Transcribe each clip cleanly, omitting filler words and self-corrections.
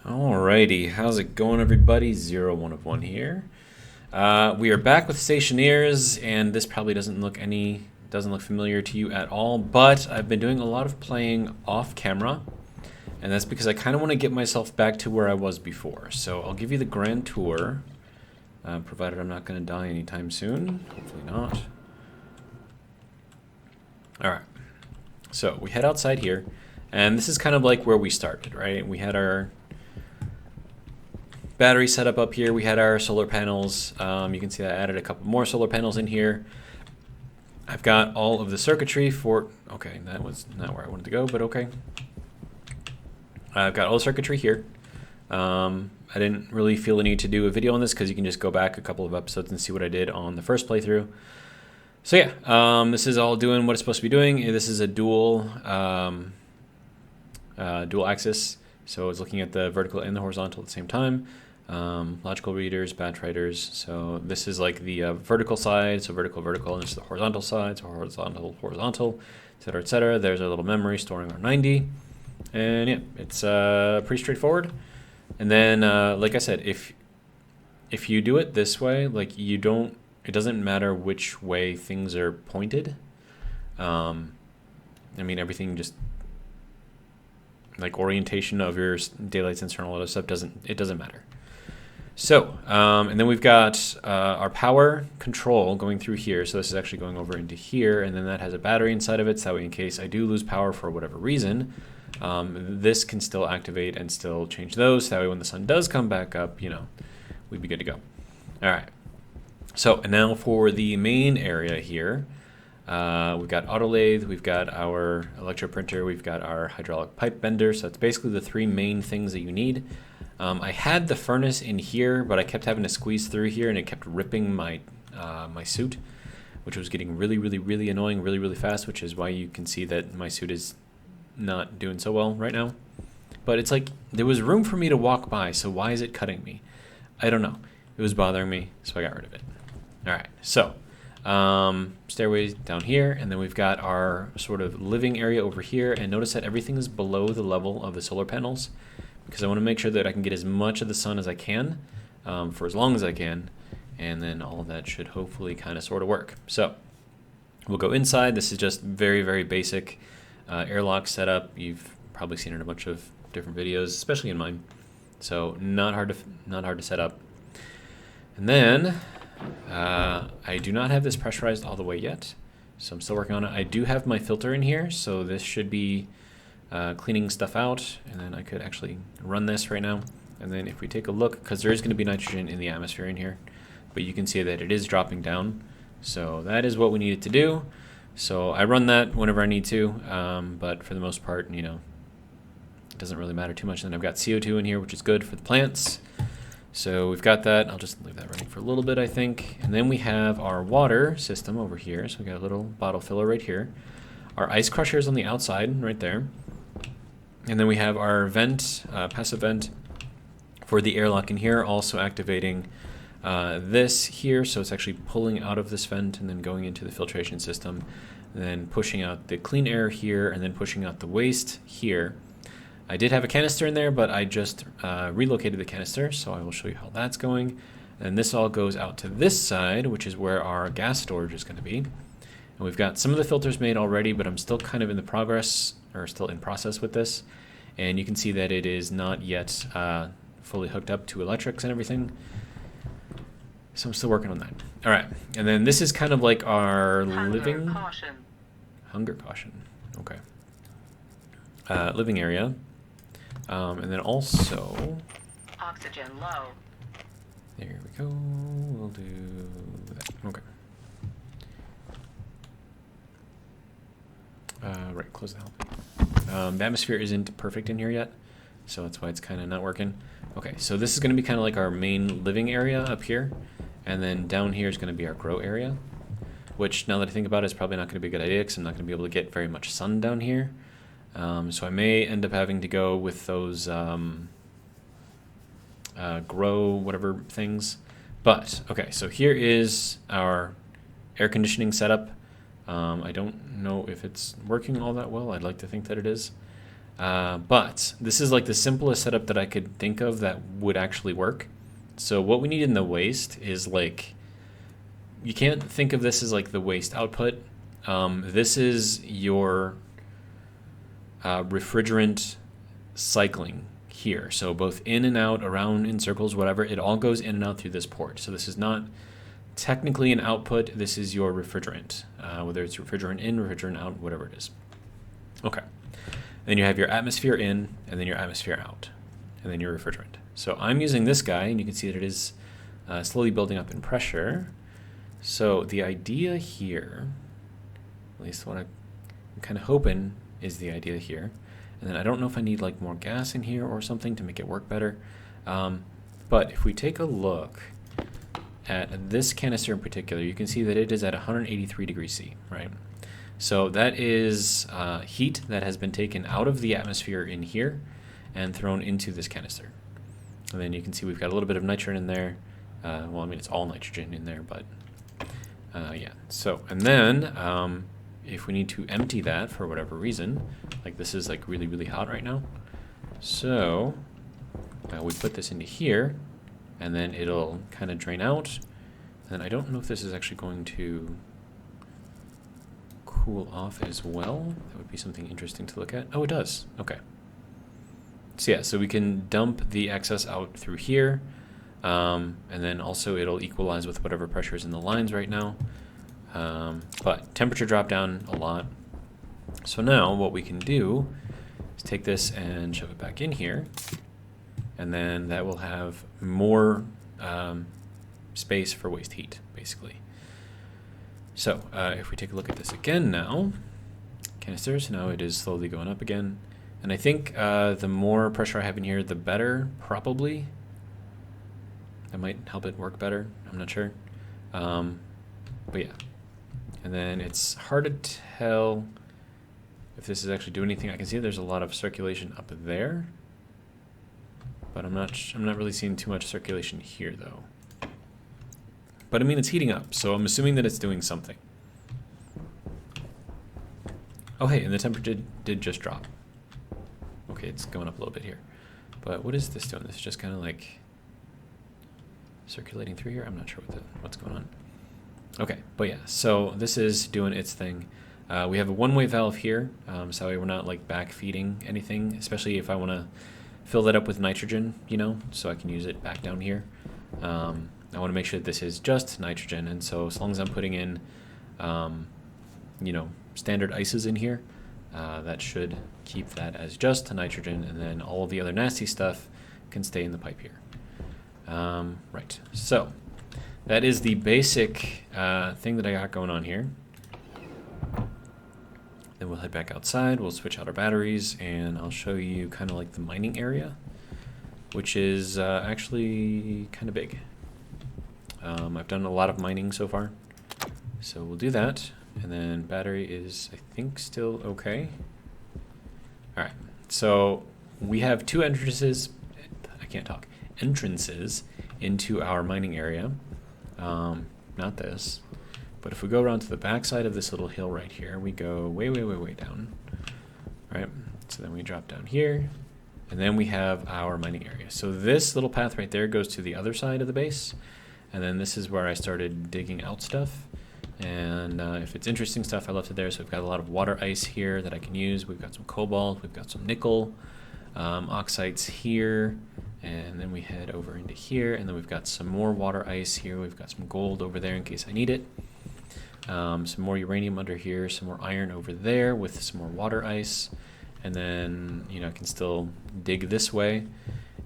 Alrighty, how's it going, everybody? 01 of 1 here. We are back with Stationeers, and this probably doesn't look familiar to you at all, but I've been doing a lot of playing off camera, and that's because I kind of want to get myself back to where I was before. So I'll give you the grand tour, provided I'm not going to die anytime soon. Hopefully not. Alright, so we head outside here, and this is kind of like where we started, right? We had our battery setup up here. We had our solar panels. You can see I added a couple more solar panels in here. I've got all of the circuitry for... Okay, that was not where I wanted to go, but okay. I've got all the circuitry here. I didn't really feel the need to do a video on this because you can just go back a couple of episodes and see what I did on the first playthrough. So yeah, this is all doing what it's supposed to be doing. This is a dual axis, so it's looking at the vertical and the horizontal at the same time. Logical readers, batch writers. So this is like the vertical side, so vertical, and this is the horizontal side, so horizontal, etc., etc. There's our little memory storing our 90, and yeah, it's pretty straightforward. And then, like I said, if you do it this way, like it doesn't matter which way things are pointed. I mean, everything just like orientation of your daylight sensor and all that stuff doesn't matter. So, and then we've got our power control going through here. So this is actually going over into here, and then that has a battery inside of it. So that way, in case I do lose power for whatever reason, this can still activate and still change those. So that way, when the sun does come back up, you know, we'd be good to go. All right. So, and now for the main area here, we've got auto lathe, we've got our electroprinter, we've got our hydraulic pipe bender. So that's basically the three main things that you need. I had the furnace in here, but I kept having to squeeze through here, and it kept ripping my my suit, which was getting really annoying really fast, which is why you can see that my suit is not doing so well right now. But it's like there was room for me to walk by, so why is it cutting me? I don't know. It was bothering me, so I got rid of it. All right, so stairways down here, and then we've got our sort of living area over here, and notice that everything is below the level of the solar panels, because I want to make sure that I can get as much of the sun as I can for as long as I can, and then all of that should hopefully kind of sort of work. So we'll go inside. This is just very basic airlock setup. You've probably seen it in a bunch of different videos, especially in mine. So not hard to set up. And then I do not have this pressurized all the way yet, so I'm still working on it. I do have my filter in here, so this should be cleaning stuff out, and then I could actually run this right now. And then if we take a look, because there is going to be nitrogen in the atmosphere in here, but you can see that it is dropping down, so that is what we needed to do. So I run that whenever I need to, but for the most part, you know, it doesn't really matter too much. And then I've got CO2 in here, which is good for the plants. So we've got that. I'll just leave that running for a little bit, I think. And then we have our water system over here. So we got a little bottle filler right here. Our ice crusher is on the outside right there. And then we have our vent, passive vent for the airlock in here, also activating this here. So it's actually pulling out of this vent and then going into the filtration system, and then pushing out the clean air here, and then pushing out the waste here. I did have a canister in there, but I just relocated the canister, so I will show you how that's going. And this all goes out to this side, which is where our gas storage is going to be. And we've got some of the filters made already, but I'm still kind of in process with this. And you can see that it is not yet fully hooked up to electrics and everything. So I'm still working on that. All right, and then this is kind of like our hunger caution. Okay. Living area. And then also oxygen low. There we go. We'll do that. Okay. Right, close the help. The atmosphere isn't perfect in here yet, so that's why it's kind of not working. Okay, so this is going to be kind of like our main living area up here, and then down here is going to be our grow area, which now that I think about it is probably not going to be a good idea because I'm not going to be able to get very much sun down here. So I may end up having to go with those grow whatever things. But, okay, so here is our air conditioning setup. I don't know if it's working all that well. I'd like to think that it is. But this is like the simplest setup that I could think of that would actually work. So what we need in the waste is like, you can't think of this as like the waste output. This is your refrigerant cycling here. So both in and out, around, in circles, whatever, it all goes in and out through this port. So this is not technically an output. This is your refrigerant, whether it's refrigerant in, refrigerant out, whatever it is. Okay. Then you have your atmosphere in, and then your atmosphere out, and then your refrigerant. So I'm using this guy, and you can see that it is slowly building up in pressure. So the idea here, at least what I'm kind of hoping is the idea here, and then I don't know if I need like more gas in here or something to make it work better. But if we take a look at this canister in particular, you can see that it is at 183 degrees C, right? So that is heat that has been taken out of the atmosphere in here and thrown into this canister. And then you can see we've got a little bit of nitrogen in there. Well, I mean, it's all nitrogen in there, but yeah. So, and then if we need to empty that for whatever reason, like this is like really, really hot right now. So we put this into here, and then it'll kind of drain out. And I don't know if this is actually going to cool off as well. That would be something interesting to look at. Oh, it does. Okay. So yeah, so we can dump the excess out through here, and then also it'll equalize with whatever pressure is in the lines right now. But temperature dropped down a lot. So now what we can do is take this and shove it back in here, and then that will have more space for waste heat, basically. So if we take a look at this again now, canisters, now it is slowly going up again. And I think the more pressure I have in here, the better, probably. That might help it work better. I'm not sure. But yeah. And then it's hard to tell if this is actually doing anything. I can see there's a lot of circulation up there, but I'm not really seeing too much circulation here though. But I mean, it's heating up, so I'm assuming that it's doing something. Oh hey, and the temperature did just drop. Okay, it's going up a little bit here. But what is this doing? This is just kind of like circulating through here. I'm not sure what's going on. Okay, but yeah, so this is doing its thing. We have a one-way valve here, so we're not like back feeding anything, especially if I want to fill that up with nitrogen, you know, so I can use it back down here. I want to make sure that this is just nitrogen, and so as long as I'm putting in, you know, standard ices in here, that should keep that as just nitrogen, and then all of the other nasty stuff can stay in the pipe here. Right, so that is the basic thing that I got going on here. Then we'll head back outside, we'll switch out our batteries, and I'll show you kind of like the mining area, which is actually kind of big. I've done a lot of mining so far, so we'll do that. And then battery is, I think, still okay. All right, so we have two entrances. I can't talk. Entrances into our mining area. Not this, but if we go around to the back side of this little hill right here, we go way, way, way, way down. All right, so then we drop down here, and then we have our mining area. So this little path right there goes to the other side of the base, and then this is where I started digging out stuff. And if it's interesting stuff, I left it there. So we've got a lot of water ice here that I can use. We've got some cobalt, we've got some nickel, oxides here, and then we head over into here, and then we've got some more water ice here. We've got some gold over there in case I need it. Some more uranium under here, some more iron over there with some more water ice. And then, you know, I can still dig this way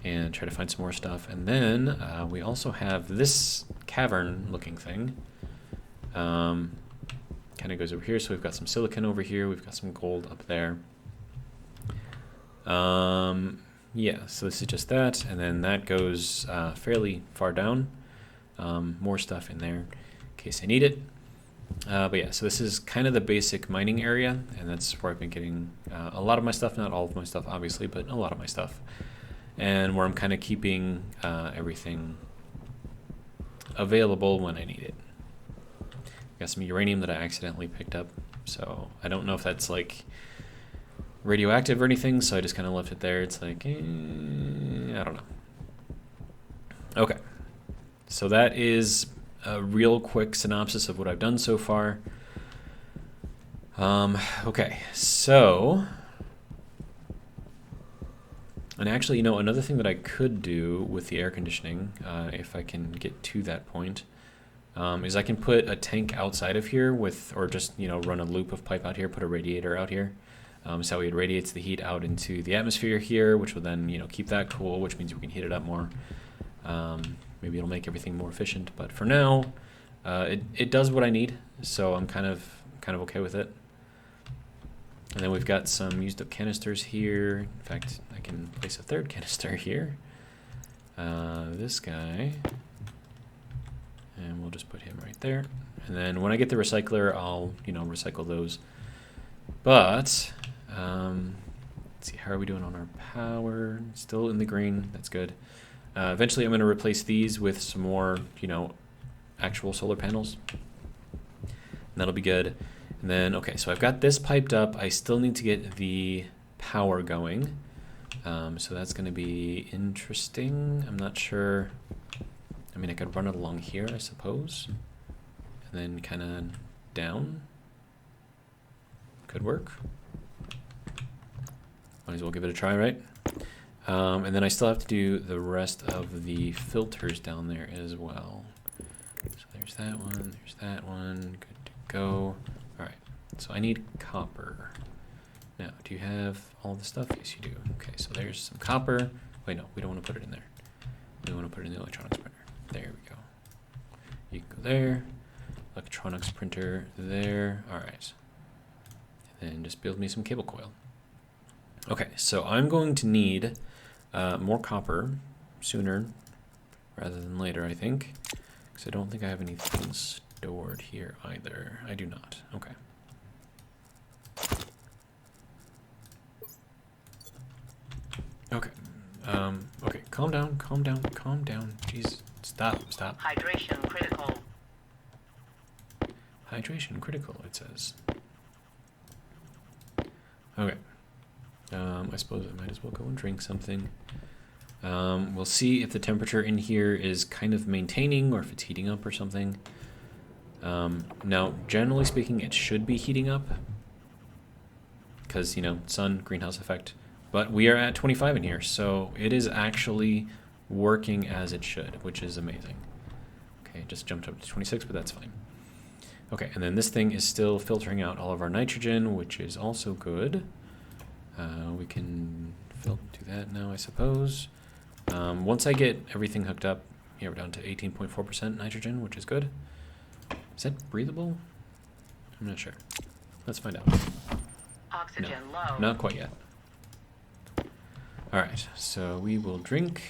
and try to find some more stuff. And then we also have this cavern looking thing. Kind of goes over here, so we've got some silicon over here, we've got some gold up there. Yeah, so this is just that, and then that goes fairly far down. More stuff in there in case I need it. But yeah, so this is kind of the basic mining area, and that's where I've been getting a lot of my stuff, not all of my stuff obviously, but a lot of my stuff. And where I'm kind of keeping everything available when I need it. Got some uranium that I accidentally picked up, so I don't know if that's like radioactive or anything, so I just kind of left it there. It's like, I don't know. Okay, so that is a real quick synopsis of what I've done so far. Okay, so, and actually, another thing that I could do with the air conditioning, if I can get to that point, is I can put a tank outside of here or just, run a loop of pipe out here, put a radiator out here. So it radiates the heat out into the atmosphere here, which will then, keep that cool, which means we can heat it up more. Maybe it'll make everything more efficient, but for now, it does what I need, so I'm kind of okay with it. And then we've got some used up canisters here. In fact, I can place a third canister here. This guy, and we'll just put him right there. And then when I get the recycler, I'll recycle those. But let's see, how are we doing on our power? Still in the green. That's good. Eventually, I'm going to replace these with some more, actual solar panels. And that'll be good. And then, okay, so I've got this piped up. I still need to get the power going. So that's going to be interesting. I'm not sure. I mean, I could run it along here, I suppose. And then kind of down. Could work. Might as well give it a try, right? And then I still have to do the rest of the filters down there as well. So there's that one, good to go. All right, so I need copper. Now, do you have all the stuff? Yes, you do. Okay, so there's some copper. Wait, no, we don't want to put it in there. We want to put it in the electronics printer. There we go. You can go there. Electronics printer there. All right. And then just build me some cable coil. Okay, so I'm going to need more copper sooner rather than later, I think, because I don't think I have anything stored here either. I do not. Okay. Okay. Okay. Calm down. Calm down. Calm down. Jeez. Stop. Stop. Hydration critical. Hydration critical, it says. Okay. I suppose I might as well go and drink something. We'll see if the temperature in here is kind of maintaining or if it's heating up or something. Now, generally speaking, it should be heating up because, sun, greenhouse effect. But we are at 25 in here, so it is actually working as it should, which is amazing. Okay, just jumped up to 26, but that's fine. Okay, and then this thing is still filtering out all of our nitrogen, which is also good. We can do that now, I suppose. Once I get everything hooked up, we're down to 18.4% nitrogen, which is good. Is that breathable? I'm not sure. Let's find out. Oxygen No, low. not quite yet. All right, so we will drink.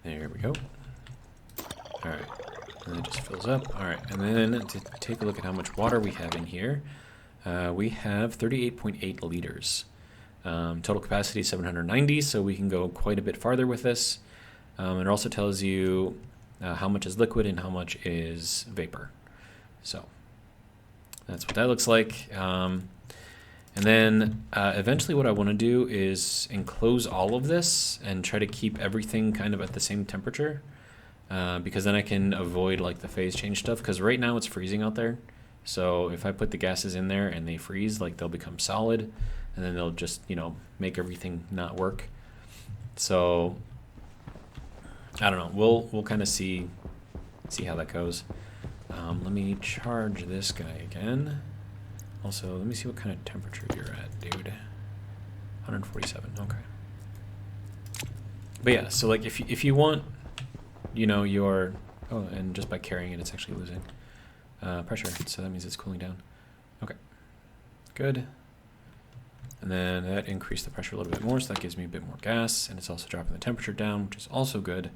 There we go. All right, and it just fills up. All right, and then to take a look at how much water we have in here, we have 38.8 liters. Total capacity is 790, so we can go quite a bit farther with this. It also tells you how much is liquid and how much is vapor. So that's what that looks like. And then eventually what I want to do is enclose all of this and try to keep everything kind of at the same temperature, because then I can avoid like the phase change stuff, because right now it's freezing out there. So if I put the gases in there and they freeze, like they'll become solid and then they'll just, make everything not work. So I don't know. We'll kind of see how that goes. Let me charge this guy again. Also, let me see what kind of temperature you're at, dude. 147. Okay. But yeah, so like if you want, your and just by carrying it, it's actually losing pressure. So that means it's cooling down. Okay. Good. And then that increased the pressure a little bit more, so that gives me a bit more gas, and it's also dropping the temperature down, which is also good.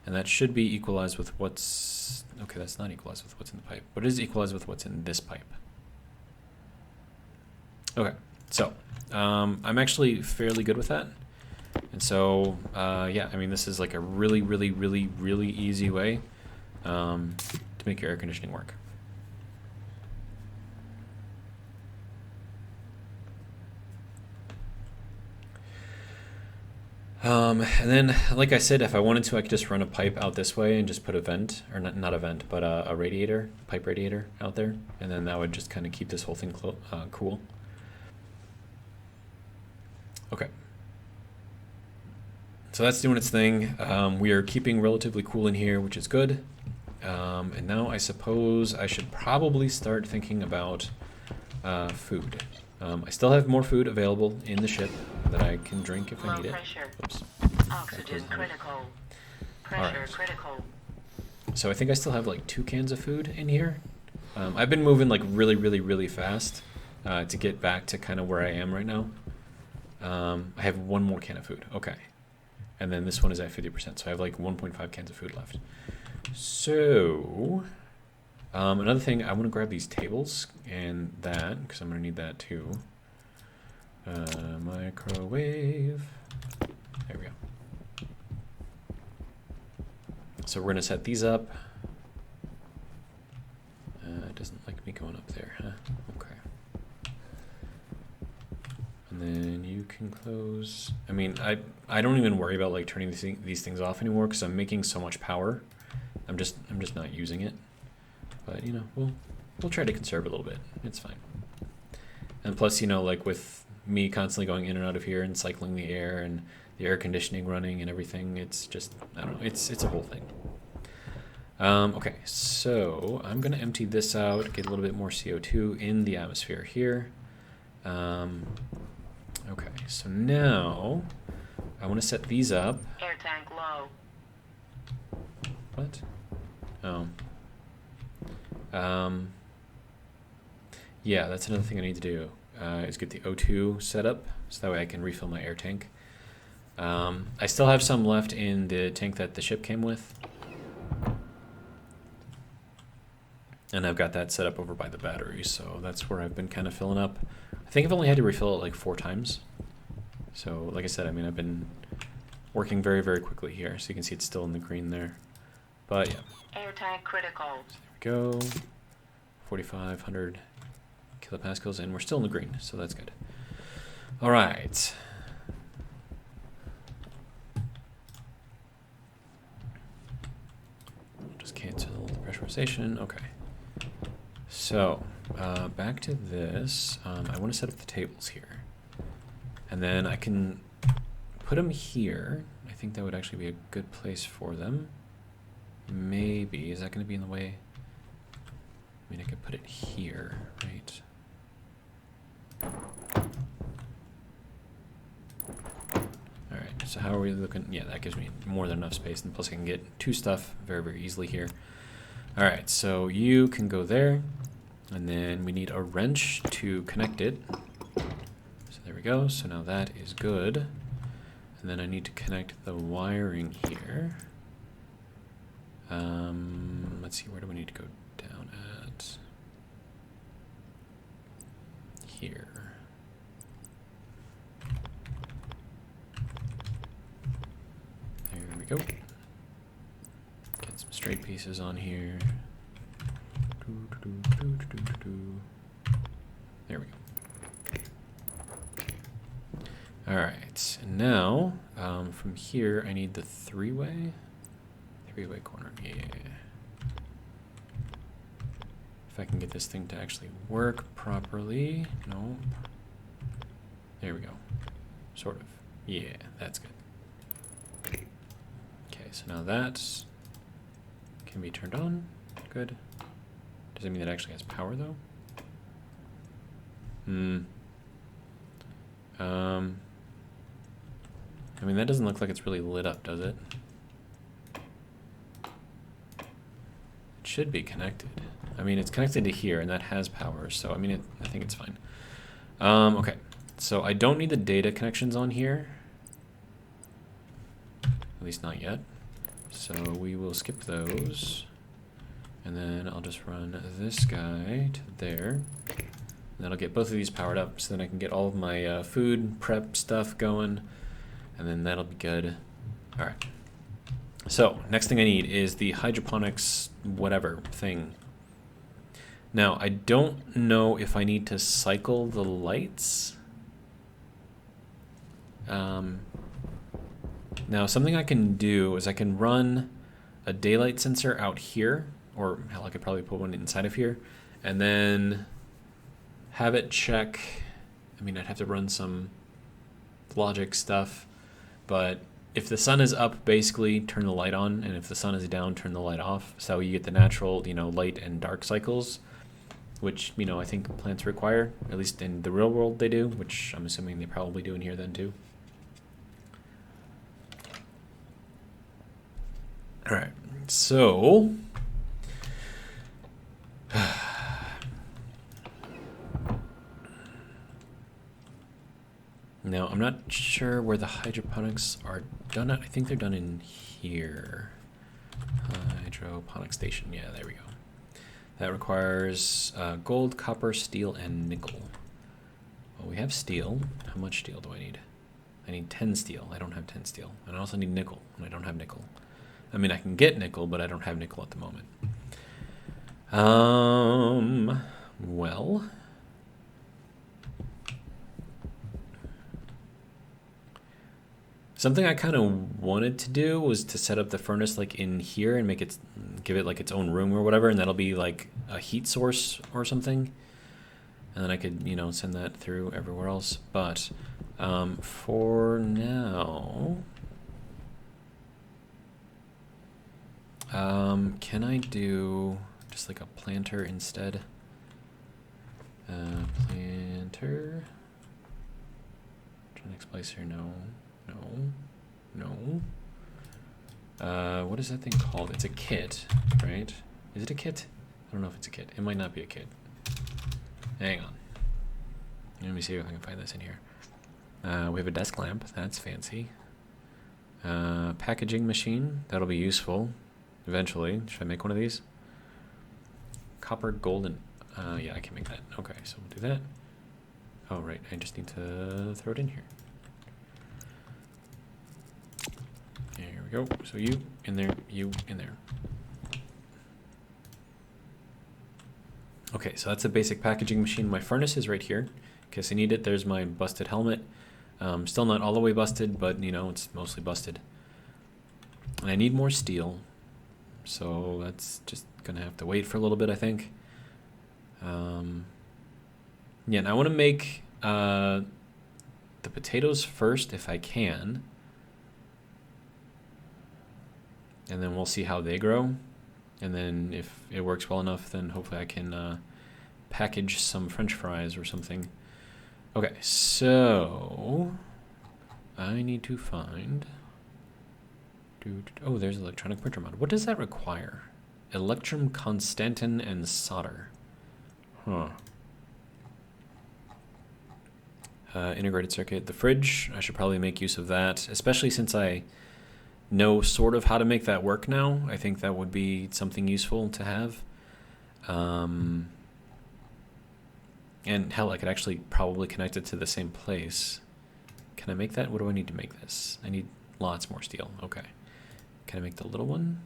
And that should be equalized with what's... Okay, that's not equalized with what's in the pipe, but it is equalized with what's in this pipe. Okay, so I'm actually fairly good with that. And so, yeah, I mean, this is like a really, really, really, really easy way to make your air conditioning work. And then, like I said, if I wanted to, I could just run a pipe out this way and just put a vent, or not a vent, but a radiator, pipe radiator out there. And then that would just kind of keep this whole thing cool. Okay. So that's doing its thing. We are keeping relatively cool in here, which is good. And now I suppose I should probably start thinking about food. I still have more food available in the ship that I can drink if I Low need it. pressure. Oops. Oxygen critical. Pressure Alright. critical. So I think I still have like 2 cans of food in here. I've been moving like really fast to get back to kind of where I am right now. I have 1 more can of food. Okay. And then this one is at 50%, so I have like 1.5 cans of food left. So, another thing, I want to grab these tables and that, because I'm going to need that too. Microwave. There we go. So we're going to set these up. It doesn't like me going up there, huh? Okay. And then you can close. I mean, I don't even worry about like turning these things off anymore because I'm making so much power. I'm just not using it. But you know, we'll try to conserve a little bit. It's fine. And plus, you know, like with me constantly going in and out of here and cycling the air and the air conditioning running and everything, it's just, I don't know, it's a whole thing. Okay, so I'm gonna empty this out, get a little bit more CO2 in the atmosphere here. Okay, so now I want to set these up. Air tank low. What? Oh. Yeah, that's another thing I need to do, is get the O2 set up, so that way I can refill my air tank. I still have some left in the tank that the ship came with. And I've got that set up over by the battery, so that's where I've been kind of filling up. I think I've only had to refill it like 4 times. So, like I said, I mean, I've been working very quickly here, so you can see it's still in the green there. But yeah. Air tank critical. So there we go. 4,500 kilopascals, and we're still in the green, so that's good. All right. I'll just cancel the pressurization. Okay. So, back to this. I want to set up the tables here. And then I can put them here. I think that would actually be a good place for them. Maybe. Is that going to be in the way? I mean, I could put it here, right? Alright, so how are we looking? Yeah, that gives me more than enough space, and plus I can get 2 stuff very easily here. Alright, so you can go there, and then we need a wrench to connect it. So there we go, so now that is good. And then I need to connect the wiring here. Let's see, where do we need to go down at? Here. There we go. Get some straight pieces on here. There we go. Alright, and now, from here, I need the three-way corner, yeah. If I can get this thing to actually work properly. No. There we go. Sort of. Yeah, that's good. Okay, so now that can be turned on. Good. Does that mean that actually has power, though? I mean, that doesn't look like it's really lit up, does it? It should be connected. I mean, it's connected to here, and that has power, so I mean, I think it's fine. Okay, so I don't need the data connections on here. At least not yet. So we will skip those. And then I'll just run this guy to there. And that'll get both of these powered up, so then I can get all of my food prep stuff going. And then that'll be good. All right. So next thing I need is the hydroponics whatever thing. Now, I don't know if I need to cycle the lights. Now, something I can do is I can run a daylight sensor out here, or hell, I could probably put one inside of here, and then have it check. I mean, I'd have to run some logic stuff, but if the sun is up, basically turn the light on, and if the sun is down, turn the light off. So you get the natural, light and dark cycles, which, I think plants require, at least in the real world they do, which I'm assuming they probably do in here then too. All right, so now I'm not sure where the hydroponics are done at. I think they're done in here. Hydroponic station, yeah, there we go. That requires gold, copper, steel, and nickel. Well, we have steel. How much steel do I need? I need 10 steel. I don't have 10 steel. And I also need nickel, and I don't have nickel. I mean, I can get nickel, but I don't have nickel at the moment. Well, something I kind of wanted to do was to set up the furnace like in here and give it like its own room or whatever, and that'll be like a heat source or something. And then I could, send that through everywhere else. But for now, can I do just like a planter instead? Planter. Next place here, no. What is that thing called? It's a kit, right? Is it a kit? I don't know if it's a kit. It might not be a kit. Hang on. Let me see if I can find this in here. We have a desk lamp. That's fancy. Packaging machine. That'll be useful eventually. Should I make one of these? Copper, gold, and... yeah, I can make that. Okay, so we'll do that. Oh, right. I just need to throw it in here. There we go. So you in there, you in there. Okay, so that's a basic packaging machine. My furnace is right here, in case I need it. There's my busted helmet. Still not all the way busted, but, it's mostly busted. And I need more steel, so that's just going to have to wait for a little bit, I think. Yeah, and I want to make the potatoes first if I can. And then we'll see how they grow. And then if it works well enough, then hopefully I can package some French fries or something. Okay, so I need to find... Oh, there's electronic printer mod. What does that require? Electrum, constantin, and solder. Huh. Integrated circuit. The fridge, I should probably make use of that, especially since I know sort of how to make that work now. I think that would be something useful to have. And hell, I could actually probably connect it to the same place. Can I make that? What do I need to make this? I need lots more steel. Okay. Can I make the little one?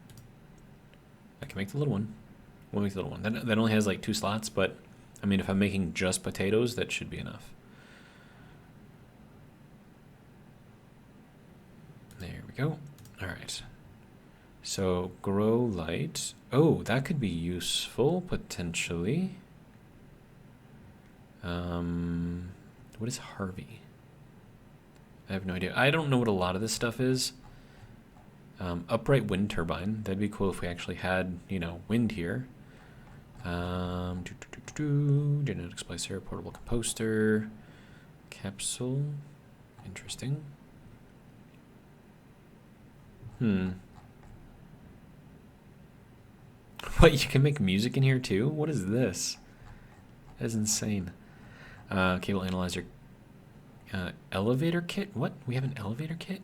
I can make the little one. We'll make the little one. That only has like 2 slots, but I mean, if I'm making just potatoes, that should be enough. There we go. All right. So grow light. Oh, that could be useful potentially. What is Harvey? I have no idea. I don't know what a lot of this stuff is. Upright wind turbine. That'd be cool if we actually had, wind here. Genetic splicer, portable composter, capsule. Interesting. What, you can make music in here too? What is this? That is insane. Cable analyzer. Elevator kit? What? We have an elevator kit?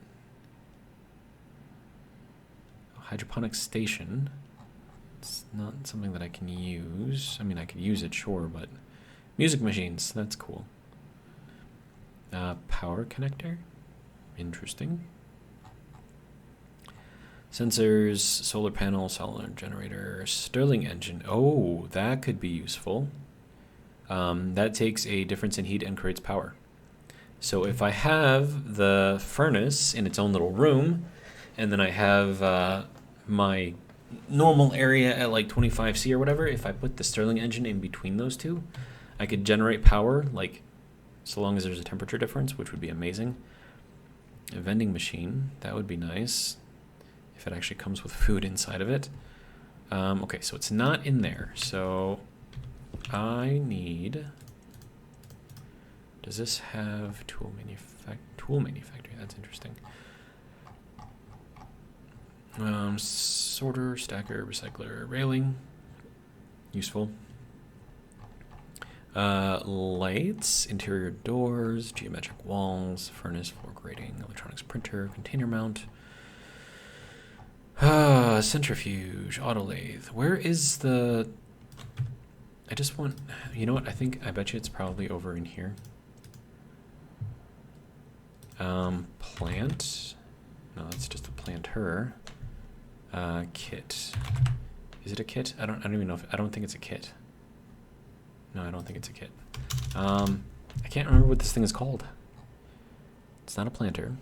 Hydroponic station. It's not something that I can use. I mean, I could use it, sure, but... Music machines, that's cool. Power connector. Interesting. Sensors, solar panel, solar generator, Stirling engine. Oh, that could be useful. That takes a difference in heat and creates power. So if I have the furnace in its own little room, and then I have my normal area at like 25C or whatever, if I put the Stirling engine in between those two, I could generate power, like, so long as there's a temperature difference, which would be amazing. A vending machine, that would be nice, if it actually comes with food inside of it. Okay, so it's not in there, so I need... Does this have tool manufacturing? That's interesting. Sorter, stacker, recycler, railing. Useful. Lights, interior doors, geometric walls, furnace, floor grating, electronics printer, container mount. Centrifuge, auto lathe. Where is the... I just want... You know what? I bet you it's probably over in here. Plant. No, that's just a planter. Kit. Is it a kit? I don't even know if... I don't think it's a kit. No, I don't think it's a kit. I can't remember what this thing is called. It's not a planter.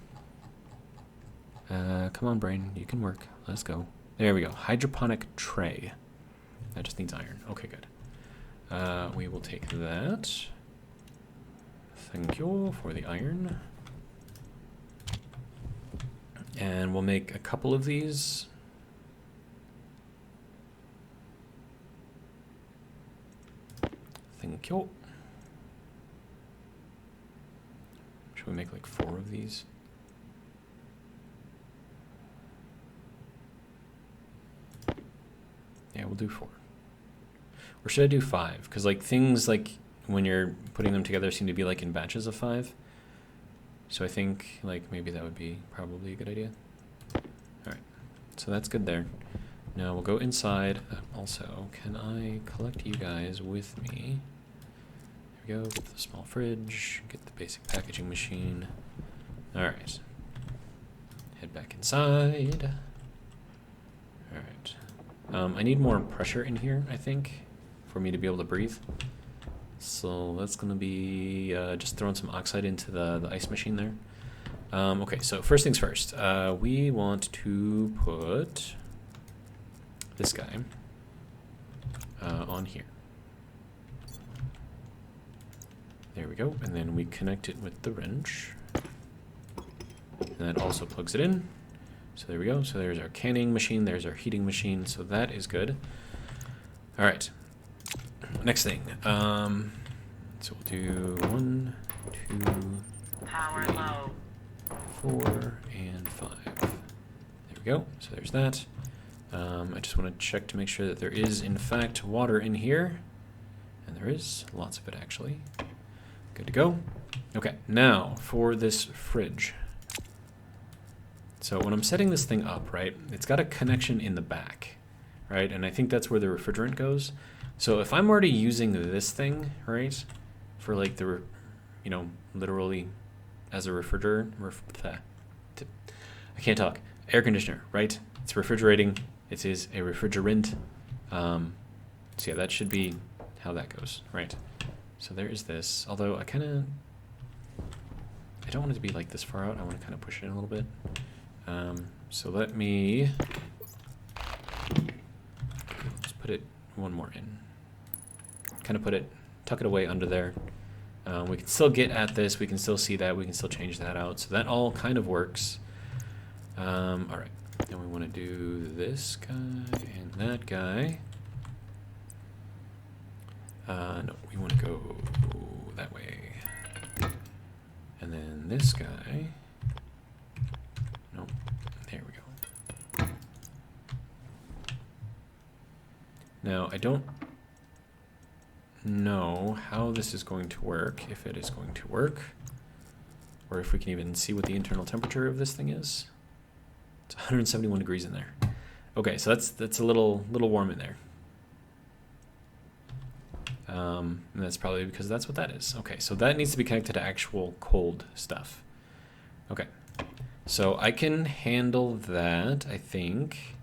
Come on, brain. You can work. Let's go. There we go. Hydroponic tray. That just needs iron. Okay, good. We will take that. Thank you for the iron. And we'll make a couple of these. Thank you. Should we make like 4 of these? Yeah, we'll do 4. Or should I do 5? Because like things like when you're putting them together seem to be like in batches of 5. So I think like maybe that would be probably a good idea. Alright, so that's good there. Now we'll go inside. Also, can I collect you guys with me? There we go, get the small fridge, get the basic packaging machine. Alright. Head back inside. Alright. I need more pressure in here, I think, for me to be able to breathe. So that's going to be just throwing some oxide into the ice machine there. Okay, so first things first. We want to put this guy on here. There we go. And then we connect it with the wrench. And that also plugs it in. So there we go. So there's our canning machine. There's our heating machine. So that is good. All right. Next thing. So we'll do 1, 2, Power 3, low. 4, and 5. There we go. So there's that. I just want to check to make sure that there is, in fact, water in here. And there is. Lots of it, actually. Good to go. Okay, now for this fridge. So when I'm setting this thing up, right, it's got a connection in the back, right? And I think that's where the refrigerant goes. So if I'm already using this thing, right, for like the, you know, literally as a refrigerator, I can't talk, air conditioner, right? It's refrigerating. It is a refrigerant. So yeah, that should be how that goes, right? So there is this, although I don't want it to be like this far out. I want to kind of push it in a little bit. So let me, let's put it one more in. Kind of put it, tuck it away under there. We can still get at this. We can still see that. We can still change that out. So that all kind of works. All right. Then we want to do this guy and that guy. No, we want to go that way. And then this guy. Nope. There we go. Now, I don't know how this is going to work, if it is going to work, or if we can even see what the internal temperature of this thing is. It's 171 degrees in there. Okay, so that's a little warm in there. And that's probably because that's what that is. Okay, so that needs to be connected to actual cold stuff. Okay, so I can handle that, I think.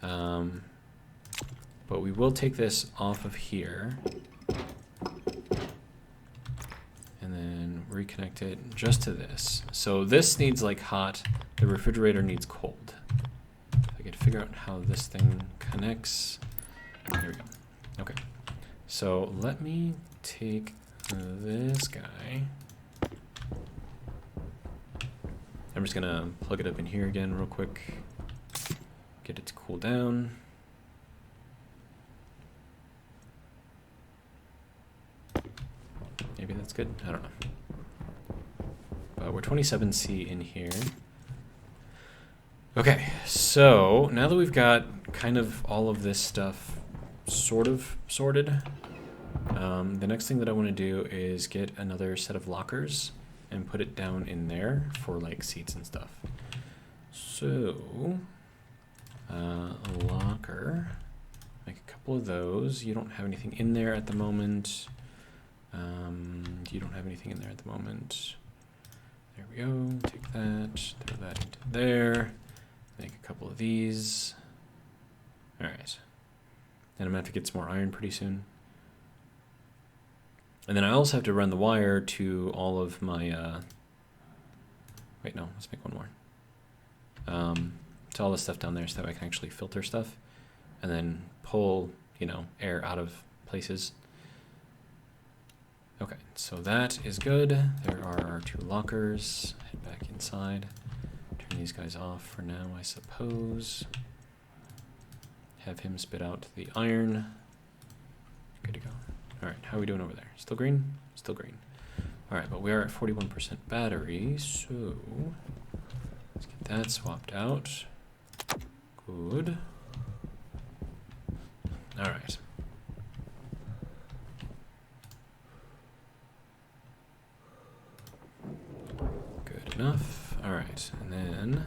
But we will take this off of here. And then connect it just to this. So this needs like hot, the refrigerator needs cold. If I could figure out how this thing connects. There we go. Okay. So let me take this guy. I'm just gonna plug it up in here again real quick. Get it to cool down. Maybe that's good. I don't know. But we're 27C in here. Okay, so now that we've got kind of all of this stuff sort of sorted, the next thing that I want to do is get another set of lockers and put it down in there for like seats and stuff. So, a locker, make a couple of those. You don't have anything in there at the moment. You don't have anything in there at the moment. There we go. Take that, throw that into there. Make a couple of these. All right. And I'm gonna have to get some more iron pretty soon. And then I also have to run the wire to all of my, wait, no, let's make one more. To all the stuff down there so that I can actually filter stuff and then pull, you know, air out of places. Okay, so that is good. There are our two lockers. Head back inside. Turn these guys off for now, I suppose. Have him spit out the iron. Good to go. All right, how are we doing over there? Still green? Still green. All right, but we are at 41% battery, so let's get that swapped out. Good. All right. Good enough. All right, and then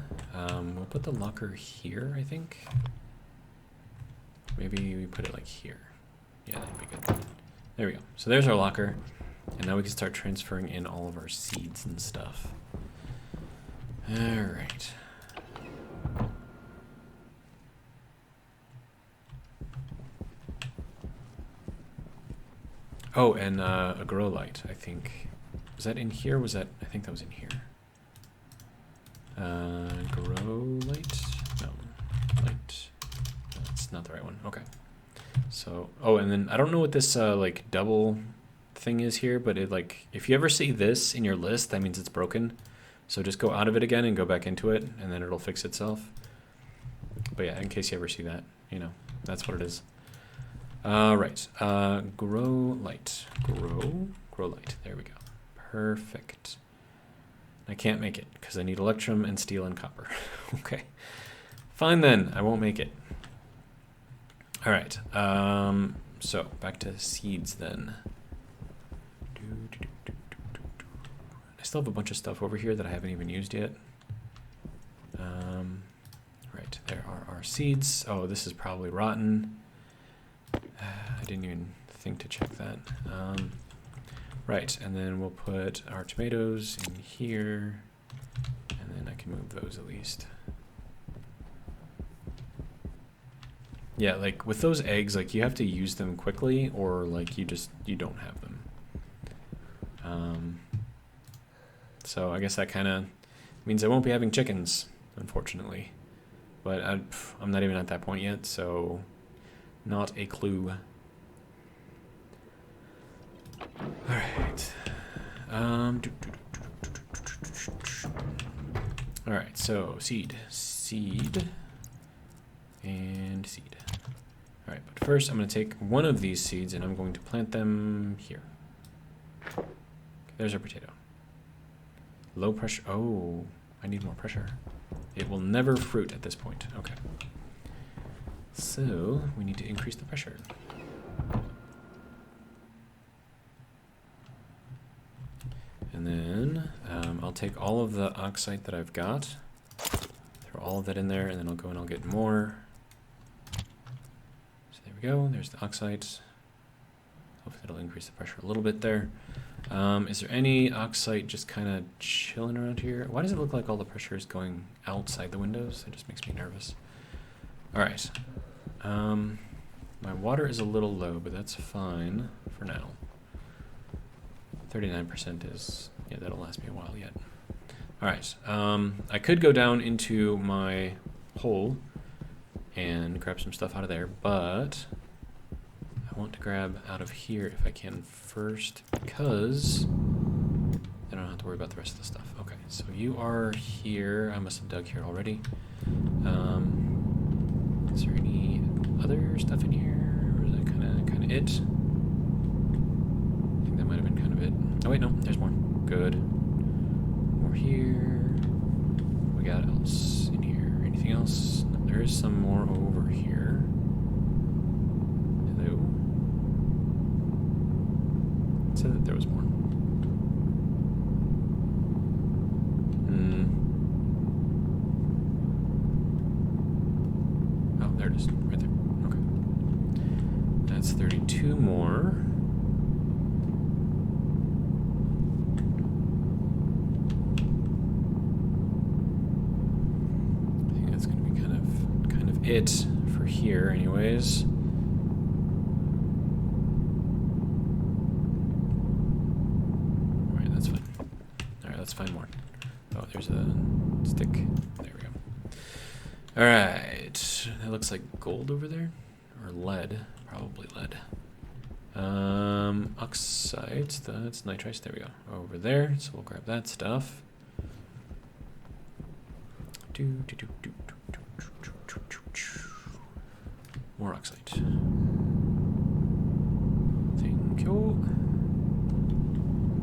we'll put the locker here, I think. Maybe we put it like here. Yeah, that'd be good. There we go. So there's our locker. And now we can start transferring in all of our seeds and stuff. All right. Oh, and a grow light, I think. Was that in here? Was that? I think that was in here. Grow light? No. Light. That's not the right one. Okay. So, oh, and then I don't know what this like double thing is here, but it like if you ever see this in your list, that means it's broken. So just go out of it again and go back into it, and then it'll fix itself. But yeah, in case you ever see that, you know, that's what it is. Right. Grow light. Grow light. There we go. Perfect. I can't make it because I need electrum and steel and copper. Okay. Fine then. I won't make it. All right. So back to seeds then. I still have a bunch of stuff over here that I haven't even used yet. Right. There are our seeds. Oh, this is probably rotten. I didn't even think to check that. Right, and then we'll put our tomatoes in here, and then I can move those at least. Yeah, like with those eggs, like you have to use them quickly, or like you don't have them. So I guess that kind of means I won't be having chickens, unfortunately. But I'm not even at that point yet, so not a clue. All right. All right. So seed, and seed. All right. But first, I'm going to take one of these seeds and I'm going to plant them here. Okay, there's our potato. Low pressure. Oh, I need more pressure. It will never fruit at this point. Okay. So we need to increase the pressure. And then I'll take all of the oxide that I've got, throw all of that in there, and then I'll go and I'll get more. So there we go. There's the oxide. Hopefully it'll increase the pressure a little bit there. Is there any oxide just kind of chilling around here? Why does it look like all the pressure is going outside the windows? That just makes me nervous. All right. My water is a little low, but that's fine for now. 39% is, yeah, that'll last me a while yet. All right, I could go down into my hole and grab some stuff out of there, but I want to grab out of here if I can first, because then I don't have to worry about the rest of the stuff. Okay, so you are here. I must have dug here already. Is there any other stuff in here, or is that kind of it? I think that might have been kind of it. Oh wait, no, there's more. Good. More here. What we got else in here? Anything else? No, there is some more over here. Hello. It said that there was more. Oh, there it is, right there. Okay. That's 32 more. I think that's going to be kind of it for here, anyways. All right, that's fine. All right, let's find more. Oh, there's a stick. There we go. All right, that looks like gold over there, or lead, probably lead. Oxides, that's nitrites, there we go, over there, so we'll grab that stuff. More oxide. Thank you.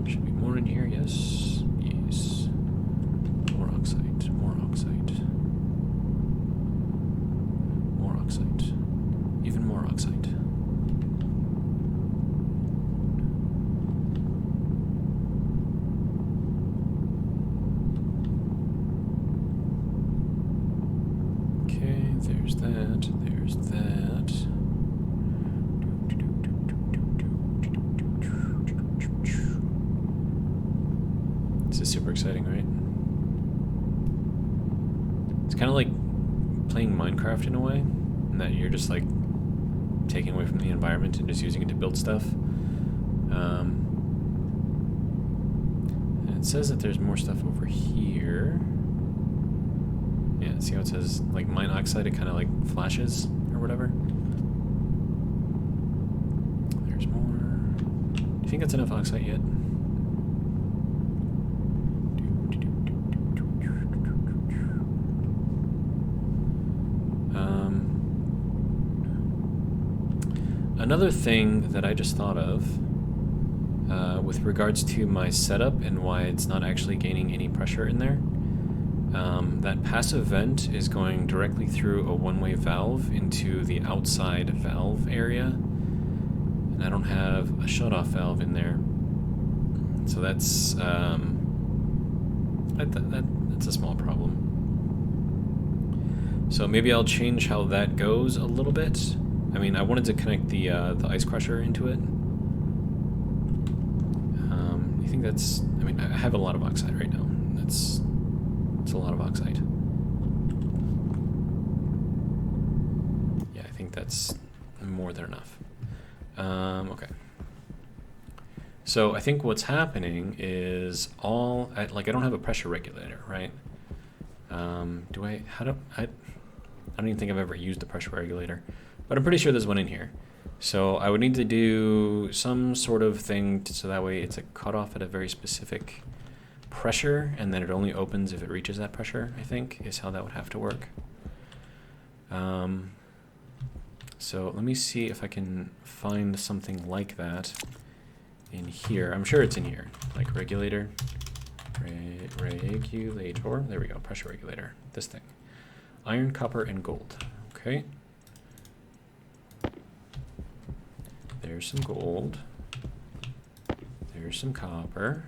Should be more in here, yes, yes. More oxide, more oxide. More oxide. Even more oxide. Okay, there's that. There's that. This is super exciting, right? It's kind of like playing Minecraft in a way, in that you're just like taking away from the environment and just using it to build stuff. And it says that there's more stuff over here. Yeah, see how it says like mine oxide, it kind of like flashes or whatever. There's more. Do you think that's enough oxide yet? Another thing that I just thought of with regards to my setup and why it's not actually gaining any pressure in there, that passive vent is going directly through a one-way valve into the outside valve area, and I don't have a shutoff valve in there, so that's that's a small problem. So maybe I'll change how that goes a little bit. I mean, I wanted to connect the ice crusher into it. I think that's, I mean, I have a lot of oxide right now. It's a lot of oxide. Yeah, I think that's more than enough. Okay. So I think what's happening is I don't have a pressure regulator, right? I don't even think I've ever used a pressure regulator. But I'm pretty sure there's one in here. So I would need to do some sort of thing so that way it's a cutoff at a very specific pressure, and then it only opens if it reaches that pressure, I think, is how that would have to work. So let me see if I can find something like that in here. I'm sure it's in here, like regulator. Regulator. There we go, pressure regulator. This thing. Iron, copper, and gold. Okay. There's some gold. There's some copper.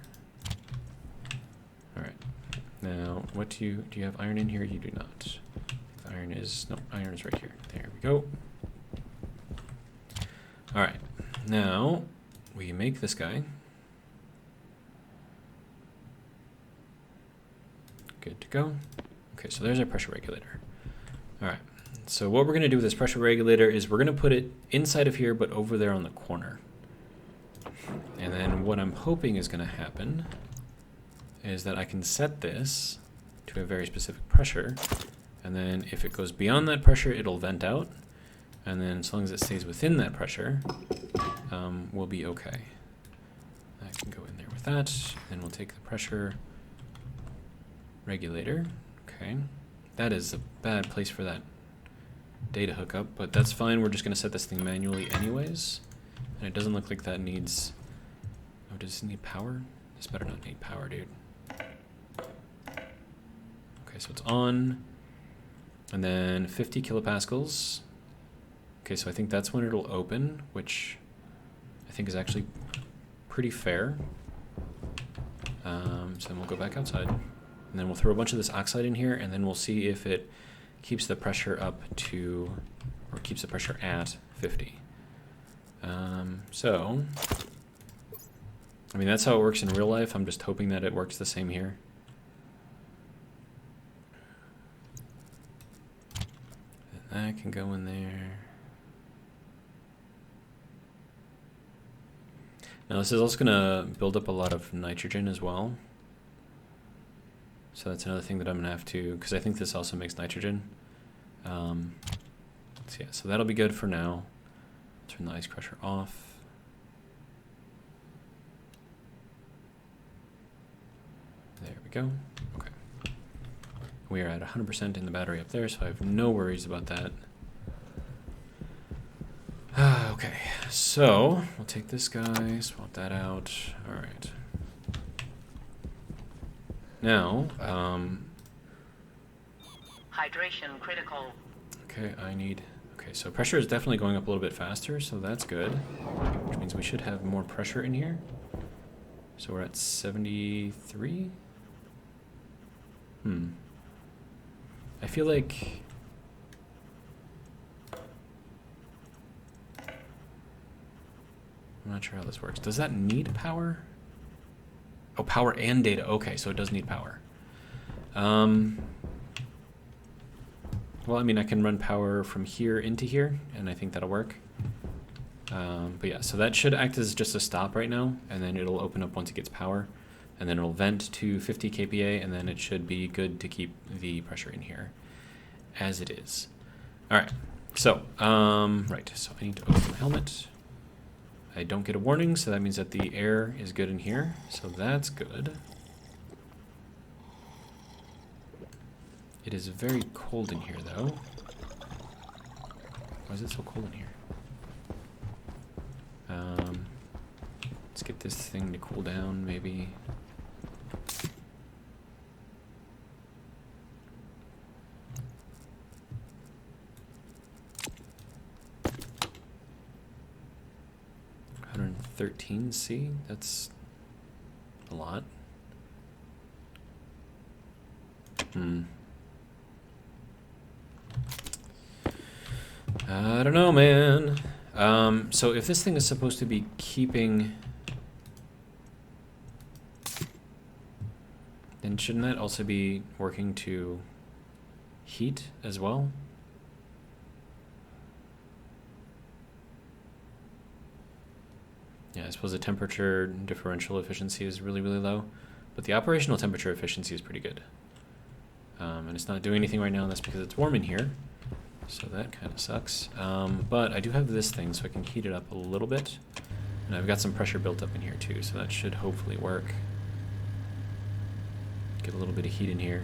All right. Now, what do you have iron in here? You do not. Iron is right here. There we go. All right. Now, we make this guy. Good to go. Okay, so there's our pressure regulator. All right. So what we're going to do with this pressure regulator is we're going to put it inside of here, but over there on the corner. And then what I'm hoping is going to happen is that I can set this to a very specific pressure, and then if it goes beyond that pressure, it'll vent out, and then as long as it stays within that pressure, we'll be okay. I can go in there with that, then we'll take the pressure regulator. Okay, that is a bad place for that data hookup, but that's fine. We're just going to set this thing manually anyways, and it doesn't look like that needs... Oh, does it need power? This better not need power, dude. Okay, so it's on, and then 50 kilopascals. Okay, so I think that's when it'll open, which I think is actually pretty fair. So then we'll go back outside, and then we'll throw a bunch of this oxide in here, and then we'll see if it keeps the pressure up to, or keeps the pressure at 50. So, I mean, that's how it works in real life. I'm just hoping that it works the same here. And that can go in there. Now this is also going to build up a lot of nitrogen as well. So that's another thing that I'm going to have to, because I think this also makes nitrogen. So yeah, so that'll be good for now. Turn the ice crusher off. There we go. Okay. We are at 100% in the battery up there, so I have no worries about that. Okay, so we'll take this guy, swap that out. All right. Now, Hydration critical. okay, okay, so pressure is definitely going up a little bit faster, so that's good, which means we should have more pressure in here. So we're at 73. I feel like I'm not sure how this works. Does that need power? Oh, power and data. Okay, so it does need power. Well, I mean, I can run power from here into here, and I think that'll work. But yeah, so that should act as just a stop right now, and then it'll open up once it gets power, and then it'll vent to 50 kPa, and then it should be good to keep the pressure in here as it is. All right, so, right, so I need to open the helmet. I don't get a warning, so that means that the air is good in here, so that's good. It is very cold in here, though. Why is it so cold in here? Let's get this thing to cool down, maybe. $113C, that's a lot. I don't know, man. So if this thing is supposed to be keeping, then shouldn't that also be working to heat as well? Yeah, I suppose the temperature differential efficiency is really, really low, but the operational temperature efficiency is pretty good. And it's not doing anything right now, and that's because it's warm in here. So that kind of sucks. But I do have this thing, so I can heat it up a little bit. And I've got some pressure built up in here too, so that should hopefully work. Get a little bit of heat in here.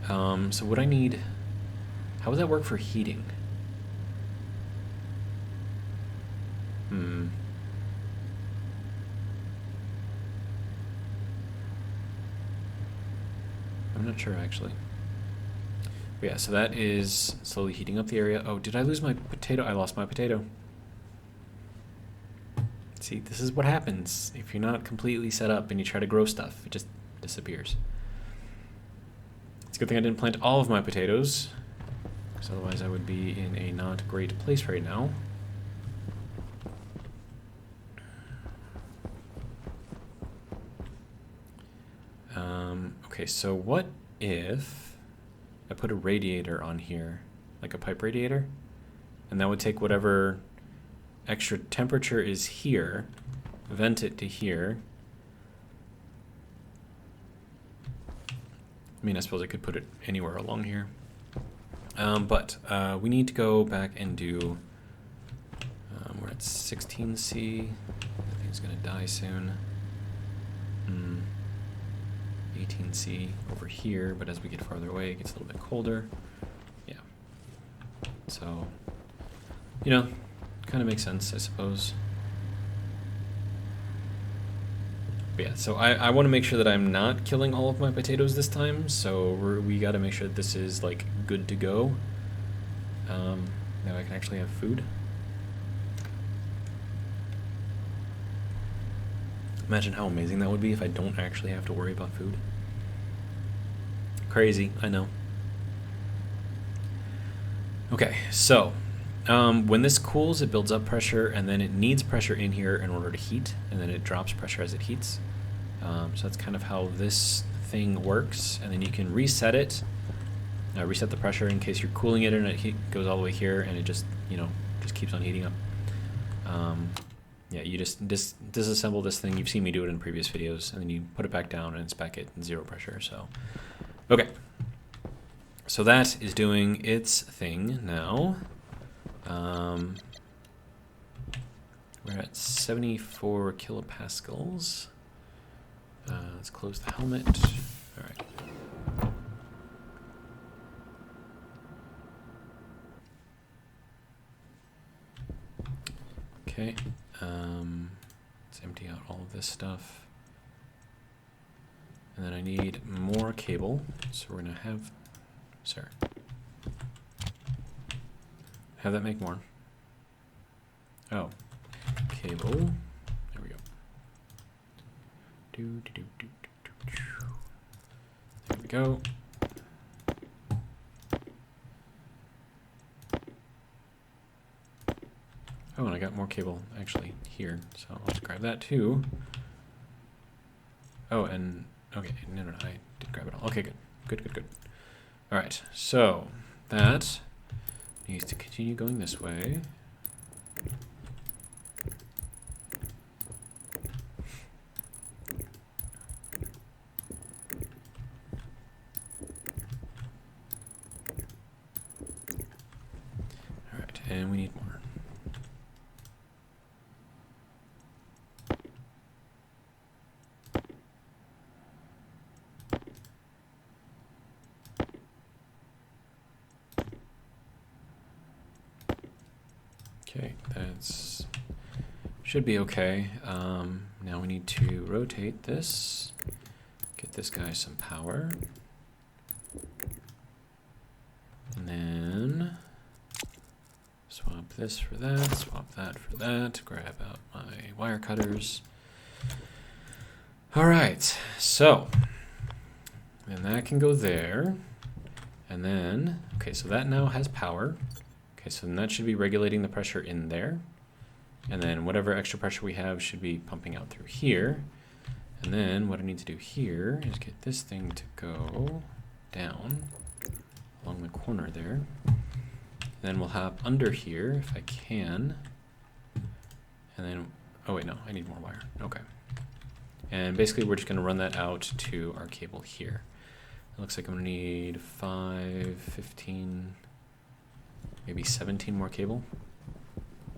So what I need... How would that work for heating? I'm not sure, actually. But yeah, so that is slowly heating up the area. Oh, did I lose my potato? I lost my potato. See, this is what happens if you're not completely set up and you try to grow stuff. It just disappears. It's a good thing I didn't plant all of my potatoes, because otherwise I would be in a not great place right now. Okay, so what if I put a radiator on here, like a pipe radiator, and that would take whatever extra temperature is here, vent it to here. I mean, I suppose I could put it anywhere along here. But we need to go back and do, we're at 16C. That thing's gonna die soon. 18C over here, but as we get farther away, it gets a little bit colder. Yeah. So, you know, kind of makes sense, I suppose. But yeah, so I want to make sure that I'm not killing all of my potatoes this time, so we got to make sure that this is, like, good to go. Now I can actually have food. Imagine how amazing that would be if I don't actually have to worry about food. Crazy, I know. Okay, so when this cools, it builds up pressure, and then it needs pressure in here in order to heat, and then it drops pressure as it heats. So that's kind of how this thing works, and then you can reset it, reset the pressure in case you're cooling it and it goes all the way here, and it just, you know, just keeps on heating up. Yeah, you just disassemble this thing. You've seen me do it in previous videos, and then you put it back down, and it's back at 0 pressure. So, okay. So that is doing its thing now. We're at 74 kilopascals. Let's close the helmet. All right. Okay. Let's empty out all of this stuff. And then I need more cable. So we're going to have... Sir. Have that make more. Oh. Cable. There we go. There we go. Oh, and I got more cable actually here, so I'll just grab that too. Oh, and okay, no, I did grab it all. Okay, good. All right, so that needs to continue going this way. All right, and we need more. Okay, that's should be okay. Now we need to rotate this, get this guy some power, and then swap this for that, swap that for that, grab out my wire cutters. All right, so, and that can go there, and then, okay, so that now has power. Okay, so then that should be regulating the pressure in there. And then whatever extra pressure we have should be pumping out through here. And then what I need to do here is get this thing to go down along the corner there. Then we'll hop under here if I can. And then, oh wait, no, I need more wire. Okay. And basically we're just gonna run that out to our cable here. It looks like I'm gonna need 5, 15, maybe 17 more cable.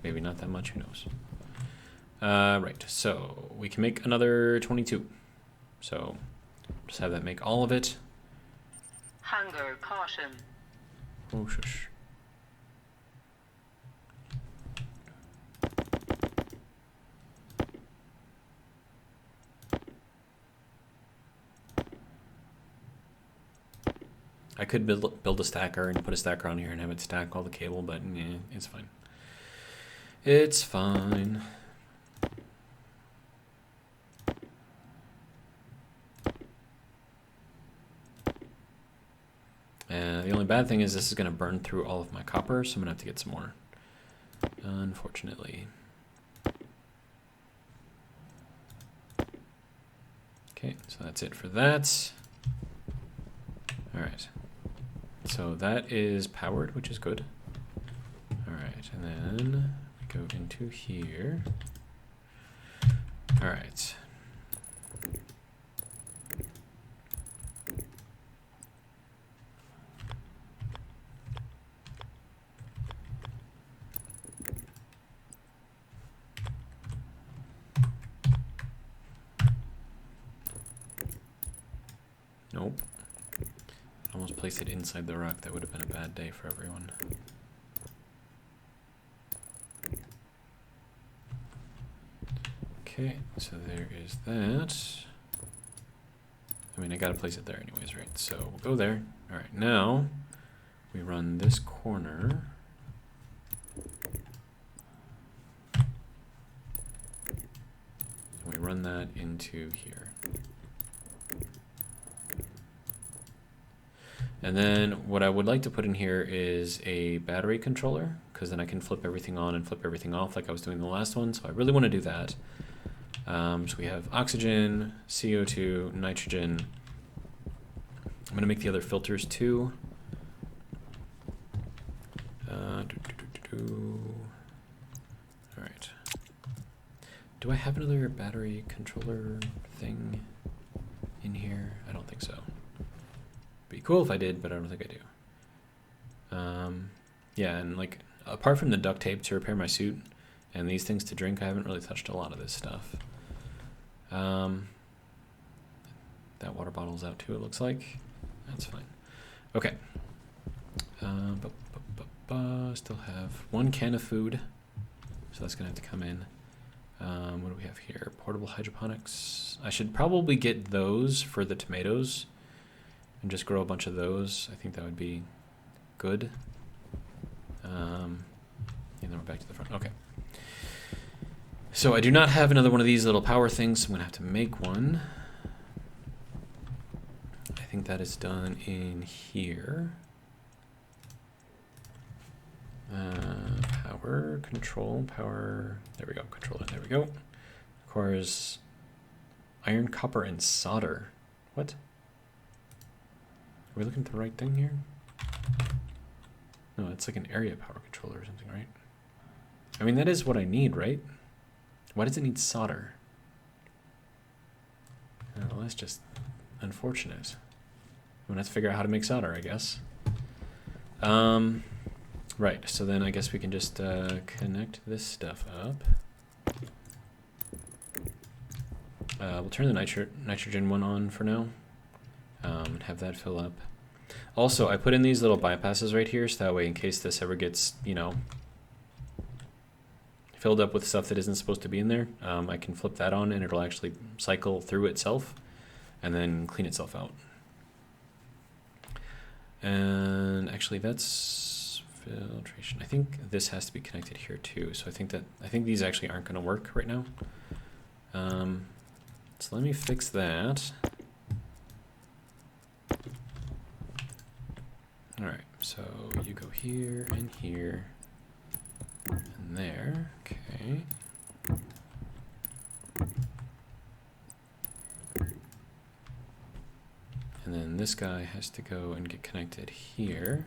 Maybe not that much, who knows. Right, so we can make another 22. So just have that make all of it. Hunger caution. Oh, shush. I could build a stacker and put a stacker on here and have it stack all the cable, but yeah, it's fine. It's fine. The only bad thing is this is going to burn through all of my copper, so I'm going to have to get some more, unfortunately. Okay, so that's it for that. All right. So that is powered, which is good. All right. right, and then we go into here. All right. Nope. Almost placed it inside the rock. That would have been a bad day for everyone. Okay, so there is that. I mean, I gotta place it there anyways, right? So we'll go there. All right, now we run this corner. And we run that into here. And then what I would like to put in here is a battery controller, because then I can flip everything on and flip everything off like I was doing the last one. So I really want to do that. So we have oxygen, CO2, nitrogen. I'm going to make the other filters too. All right. Do I have another battery controller thing in here? I don't think so. Be cool if I did, but I don't think I do. Yeah, and like apart from the duct tape to repair my suit and these things to drink, I haven't really touched a lot of this stuff. That water bottle's out too, it looks like. That's fine. Okay. Still have 1 can of food, so that's gonna have to come in. What do we have here? Portable hydroponics. I should probably get those for the tomatoes and just grow a bunch of those. I think that would be good. And then we're back to the front. Okay. So I do not have another one of these little power things, so I'm gonna have to make one. I think that is done in here. Power, control, power. There we go, controller, there we go. Requires iron, copper, and solder. What? Are we looking at the right thing here? No, it's like an area power controller or something, right? I mean, that is what I need, right? Why does it need solder? Well, that's just unfortunate. I'm gonna have to figure out how to make solder, I guess. Right, so then I guess we can just connect this stuff up. We'll turn the nitrogen one on for now. And have that fill up. Also, I put in these little bypasses right here, so that way in case this ever gets, you know, filled up with stuff that isn't supposed to be in there, I can flip that on and it'll actually cycle through itself and then clean itself out. And actually that's filtration. I think this has to be connected here too, so I think these actually aren't going to work right now. So let me fix that. Alright, so you go here and here and there. Okay. And then this guy has to go and get connected here.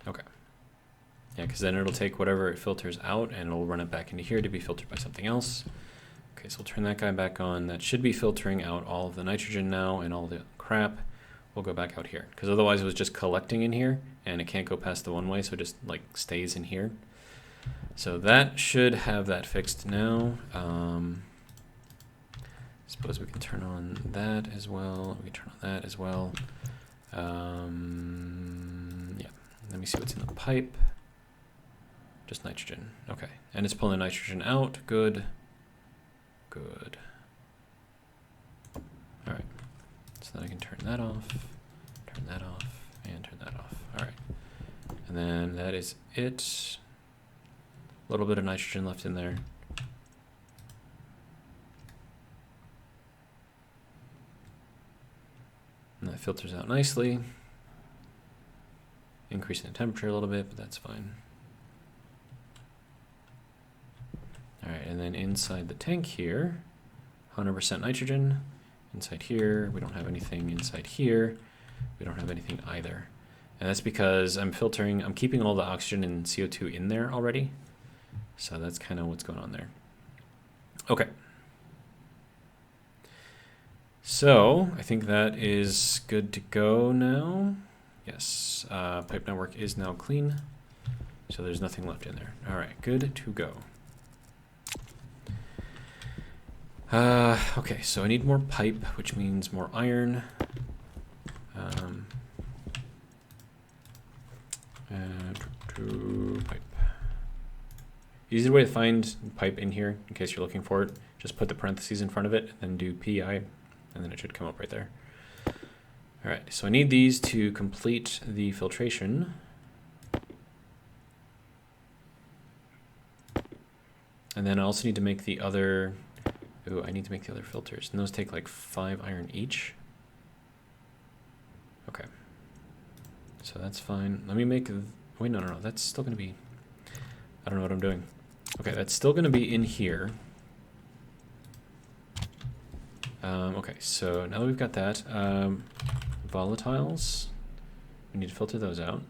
Okay. Yeah, because then it'll take whatever it filters out and it'll run it back into here to be filtered by something else. Okay, so we'll turn that guy back on. That should be filtering out all of the nitrogen now and all the crap. We'll go back out here because otherwise it was just collecting in here and it can't go past the one way, so it just like stays in here. So that should have that fixed now. Suppose we can turn on that as well. We can turn on that as well. Yeah, let me see what's in the pipe. Just nitrogen. Okay, and it's pulling nitrogen out. Good. Good. All right. So then I can turn that off, and turn that off. All right. And then that is it. A little bit of nitrogen left in there. And that filters out nicely. Increasing the temperature a little bit, but that's fine. All right, and then inside the tank here, 100% nitrogen. Inside here, we don't have anything. Inside here, we don't have anything either. And that's because I'm keeping all the oxygen and CO2 in there already. So that's kind of what's going on there. Okay. So I think that is good to go now. Yes, pipe network is now clean. So there's nothing left in there. All right, good to go. Okay, so I need more pipe, which means more iron. Pipe. Easy way to find pipe in here, in case you're looking for it, just put the parentheses in front of it, and then do PI, and then it should come up right there. All right, so I need these to complete the filtration. And then I also need to make the other, I need to make the other filters. And those take like 5 iron each. Okay. So that's fine. Let me make, wait, no, that's still gonna be, I don't know what I'm doing. Okay, that's still gonna be in here. Okay, so now that we've got that, volatiles, we need to filter those out.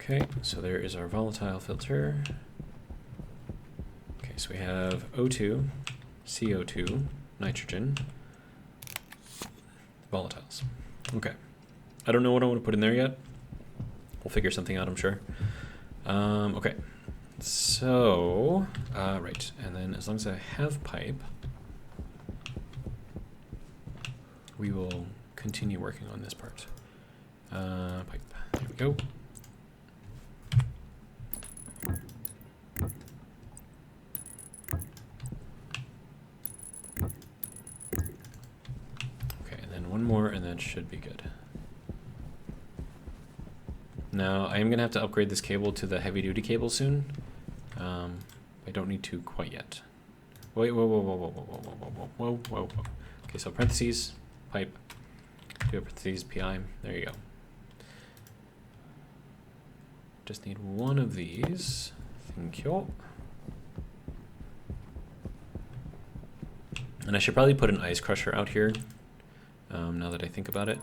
Okay, so there is our volatile filter. Okay, so we have O2, CO2, nitrogen, volatiles. Okay, I don't know what I want to put in there yet. We'll figure something out, I'm sure. Okay, so, right, and then as long as I have pipe, we will continue working on this part. Pipe, there we go. One more and that should be good. Now I am gonna have to upgrade this cable to the heavy duty cable soon. I don't need to quite yet. Wait, whoa. Okay, so parentheses, pipe, do parentheses, PI, there you go. Just need one of these, thank you. And I should probably put an ice crusher out here. Now that I think about it.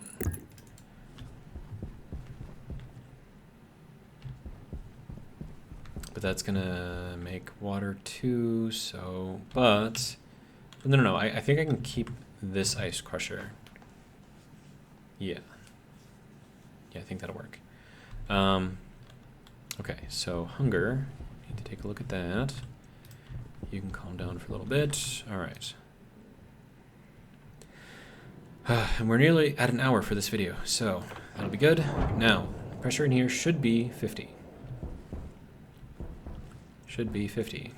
But that's gonna make water too, so, but, no, I think I can keep this ice crusher. Yeah, I think that'll work. Okay, so hunger, need to take a look at that. You can calm down for a little bit, all right. And we're nearly at an hour for this video, so that'll be good. Now, pressure in here should be 50. Should be 50.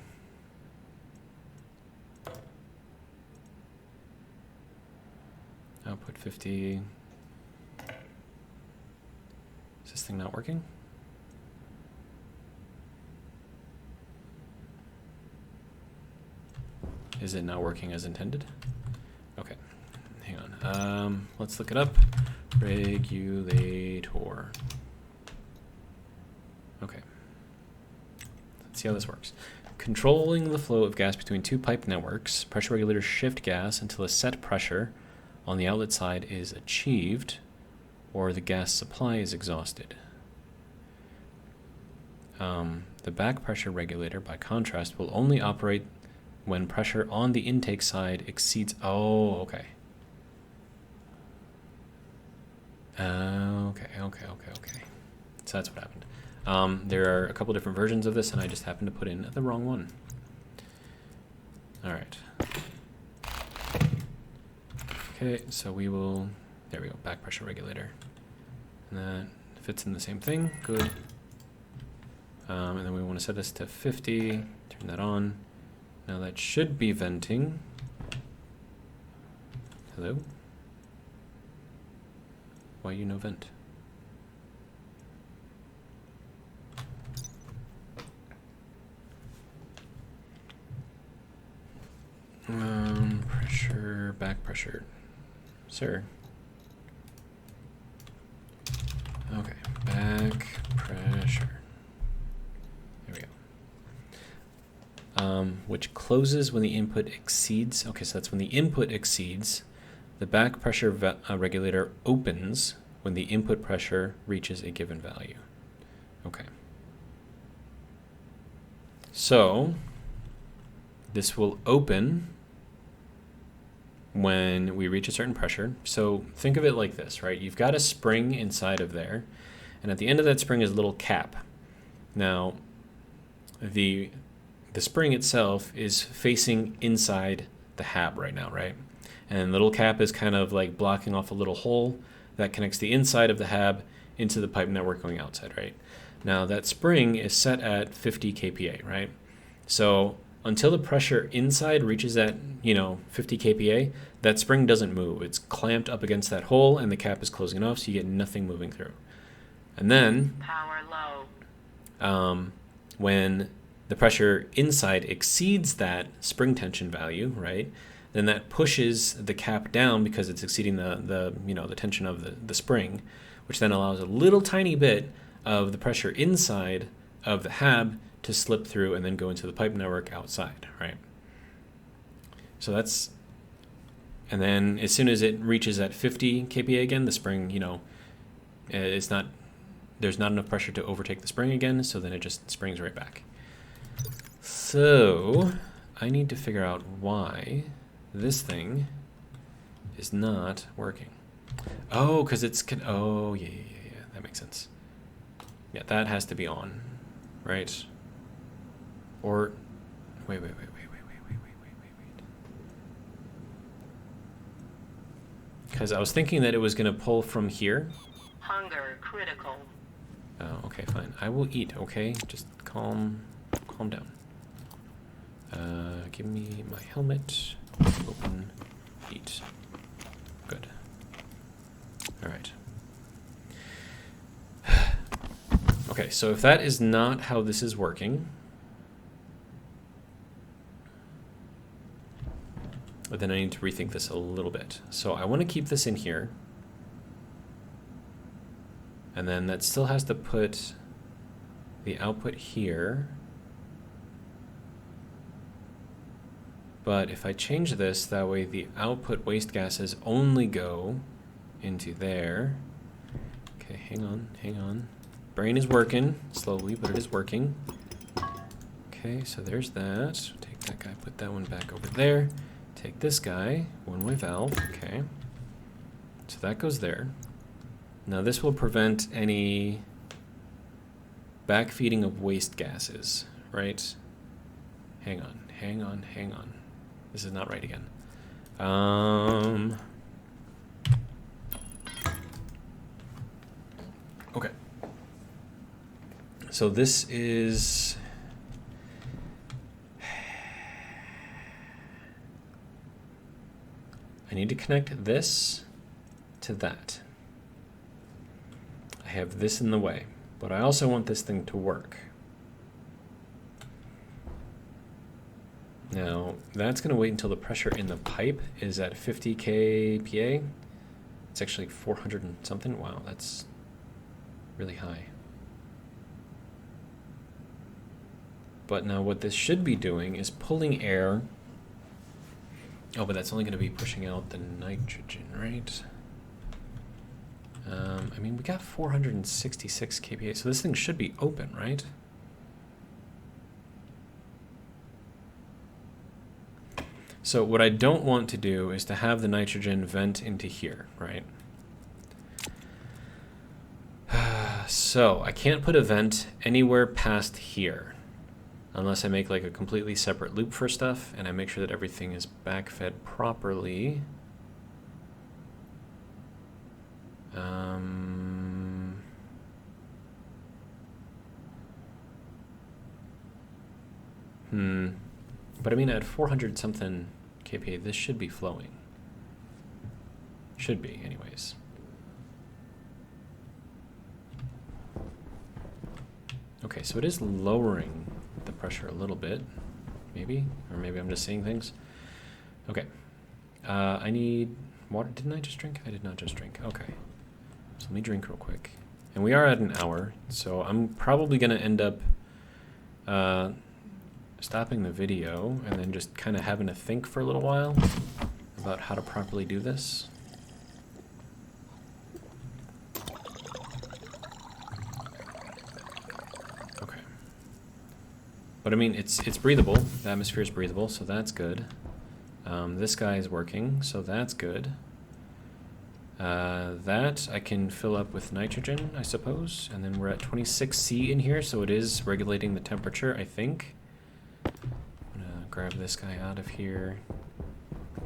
Output 50. Is this thing not working? Is it not working as intended? Okay. Hang on. Let's look it up. Regulator. Okay. Let's see how this works. Controlling the flow of gas between two pipe networks, pressure regulators shift gas until a set pressure on the outlet side is achieved or the gas supply is exhausted. The back pressure regulator, by contrast, will only operate when pressure on the intake side exceeds... Oh, okay. Okay. So that's what happened. There are a couple different versions of this, and I just happened to put in the wrong one. All right. Okay, so we will... There we go, back pressure regulator. And that fits in the same thing. Good. And then we want to set this to 50. Turn that on. Now that should be venting. Hello? Why you no vent? Pressure, back pressure. Sir. pressure. There we go. Which closes when the input exceeds. Okay, so that's when the input exceeds. The back pressure regulator opens when the input pressure reaches a given value. Okay. So this will open when we reach a certain pressure. So think of it like this, right? You've got a spring inside of there, and at the end of that spring is a little cap. Now, the spring itself is facing inside the hab right now, right? And the little cap is kind of like blocking off a little hole that connects the inside of the hab into the pipe network going outside, right? Now, that spring is set at 50 kPa, right? So until the pressure inside reaches that, 50 kPa, that spring doesn't move. It's clamped up against that hole, and the cap is closing it off, so you get nothing moving through. And then, Power low. When the pressure inside exceeds that spring tension value, right, then that pushes the cap down because it's exceeding the tension of the spring, which then allows a little tiny bit of the pressure inside of the hab to slip through and then go into the pipe network outside, right? So that's, and then as soon as it reaches at 50 kPa again, the spring, there's not enough pressure to overtake the spring again, so then it just springs right back. So I need to figure out why this thing is not working. Oh, because it's, oh, yeah, that makes sense. Yeah, that has to be on, right? Or, wait. Because I was thinking that it was going to pull from here. Hunger critical. Oh, okay, fine. I will eat, okay? Just calm down. Give me my helmet. Open, eat. Good. All right. Okay, so if that is not how this is working, then I need to rethink this a little bit. So I want to keep this in here. And then that still has to put the output here. But if I change this, that way the output waste gases only go into there. Okay, hang on. Brain is working, slowly, but it is working. Okay, so there's that. Take that guy, put that one back over there. Take this guy, one-way valve, okay. So that goes there. Now this will prevent any backfeeding of waste gases, right? Hang on. This is not right again. Okay. So this is... I need to connect this to that. I have this in the way, but I also want this thing to work. Now, that's going to wait until the pressure in the pipe is at 50 kPa. It's actually 400 and something. Wow, that's really high. But now what this should be doing is pulling air. Oh, but that's only going to be pushing out the nitrogen, right? I mean, we got 466 kPa, so this thing should be open, right? So what I don't want to do is to have the nitrogen vent into here, right? So I can't put a vent anywhere past here unless I make like a completely separate loop for stuff and I make sure that everything is backfed properly. But I mean, at 400 something kPa, this should be flowing. Should be, anyways. Okay, so it is lowering the pressure a little bit, maybe, or maybe I'm just seeing things. Okay, I need water. Didn't I just drink? I did not just drink. Okay, so let me drink real quick, And we are at an hour, so I'm probably going to end up stopping the video and then just kind of having to think for a little while about how to properly do this. Okay. But I mean, it's breathable. The atmosphere is breathable, so that's good. This guy is working, so that's good. That I can fill up with nitrogen, I suppose. And then we're at 26C in here, so it is regulating the temperature, I think. I'm gonna grab this guy out of here.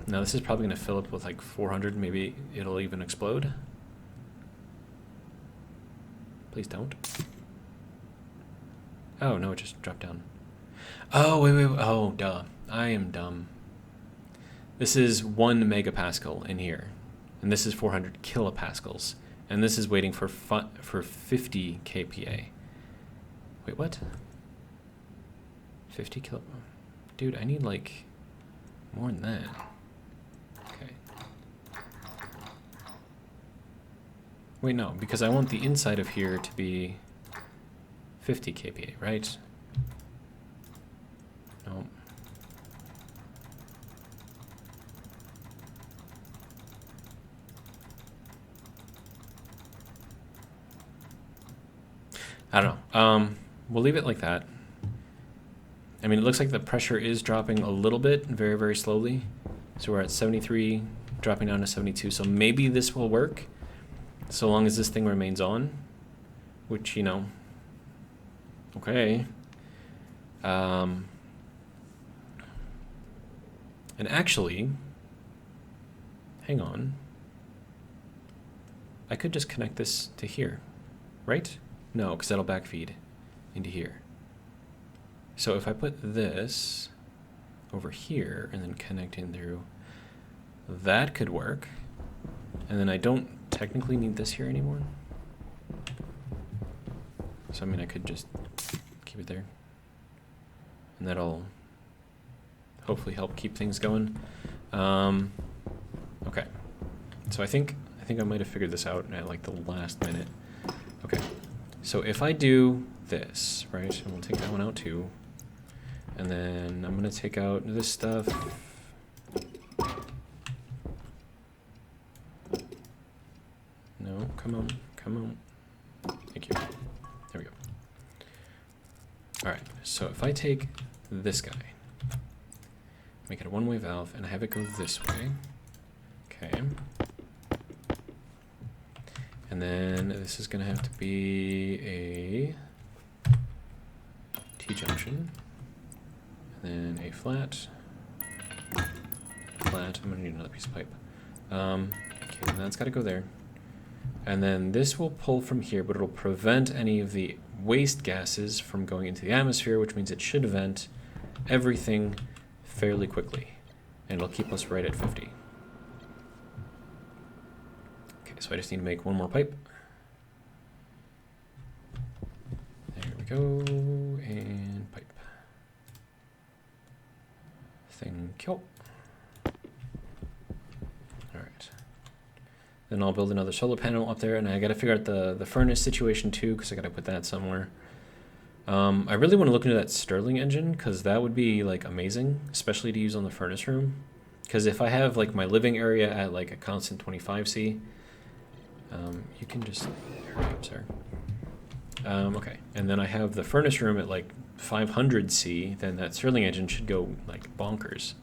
Now this is probably gonna fill up with like 400, maybe it'll even explode. Please don't. Oh, no, it just dropped down. Oh, wait, oh, duh. I am dumb. This is 1 megapascal in here. And this is 400 kilopascals. And this is waiting for 50 kPa. Wait, what? 50 kilo... Dude, I need, like, more than that. Okay. Wait, no, because I want the inside of here to be 50 kPa, right? No. I don't know. We'll leave it like that. I mean, it looks like the pressure is dropping a little bit, very, very slowly. So we're at 73, dropping down to 72. So maybe this will work, so long as this thing remains on, which, you know, okay. And actually, hang on. I could just connect this to here, right? No, because that'll backfeed into here. So if I put this over here and then connect in through, that could work. And then I don't technically need this here anymore. So I mean, I could just keep it there. And that'll hopefully help keep things going. Okay. So I think I might have figured this out at like the last minute. Okay. So if I do this, right, and we'll take that one out too, and then I'm going to take out this stuff. No, come on, come on. Thank you. There we go. All right, so if I take this guy, make it a one-way valve, and I have it go this way, okay. And then this is going to have to be a T-junction, and then a flat, flat. I'm going to need another piece of pipe. Okay, and that's got to go there. And then this will pull from here, but it'll prevent any of the waste gases from going into the atmosphere, which means it should vent everything fairly quickly. And it'll keep us right at 50. So I just need to make one more pipe. There we go, and pipe. Thank you. All right. Then I'll build another solar panel up there, and I got to figure out the furnace situation too, because I got to put that somewhere. I really want to look into that Stirling engine, because that would be like amazing, especially to use on the furnace room. Because if I have like my living area at like a constant 25C, you can just, hurry up, sir. Okay, and then I have the furnace room at like 500C, then that Stirling engine should go like bonkers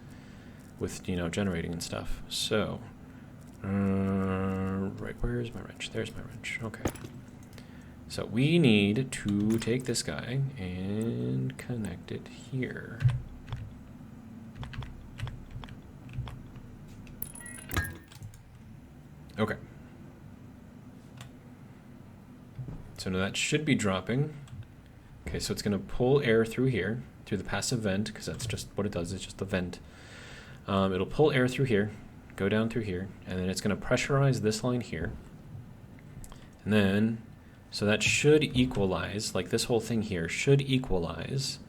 with, you know, generating and stuff. So, right, where's my wrench? There's my wrench, okay. So we need to take this guy and connect it here. Okay. So now that should be dropping. Okay, so it's going to pull air through here, through the passive vent, because that's just what it does. It's just a vent. It'll pull air through here, go down through here, and then it's going to pressurize this line here. And then, so that should equalize, like this whole thing here, should equalize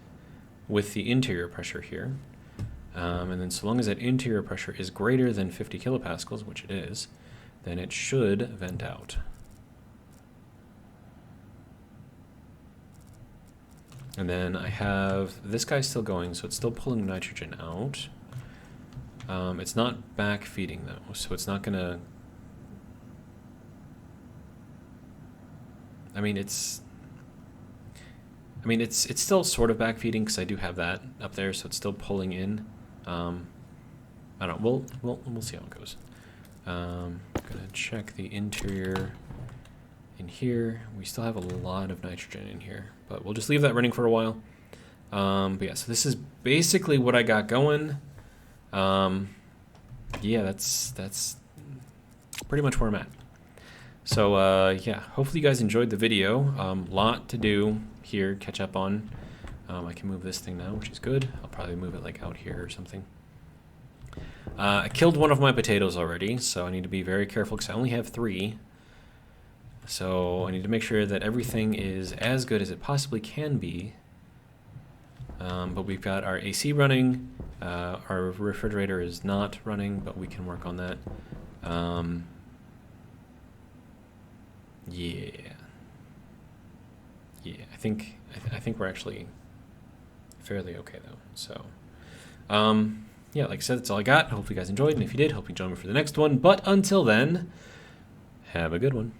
with the interior pressure here. And then so long as that interior pressure is greater than 50 kilopascals, which it is, then it should vent out. And then I have this guy still going, so it's still pulling nitrogen out. It's not back feeding though, so it's not gonna. I mean, it's still sort of back feeding because I do have that up there, so it's still pulling in. I don't know. We'll see how it goes. I'm gonna check the interior in here. We still have a lot of nitrogen in here, but we'll just leave that running for a while. But yeah, so this is basically what I got going. Yeah, that's pretty much where I'm at. So yeah, hopefully you guys enjoyed the video. Lot to do here, catch up on. I can move this thing now, which is good. I'll probably move it like out here or something. I killed one of my potatoes already, so I need to be very careful because I only have 3. So I need to make sure that everything is as good as it possibly can be. But we've got our AC running. Our refrigerator is not running, but we can work on that. Yeah. I think we're actually fairly okay though. So, yeah, like I said, that's all I got. Hope you guys enjoyed, and if you did, hope you join me for the next one. But until then, have a good one.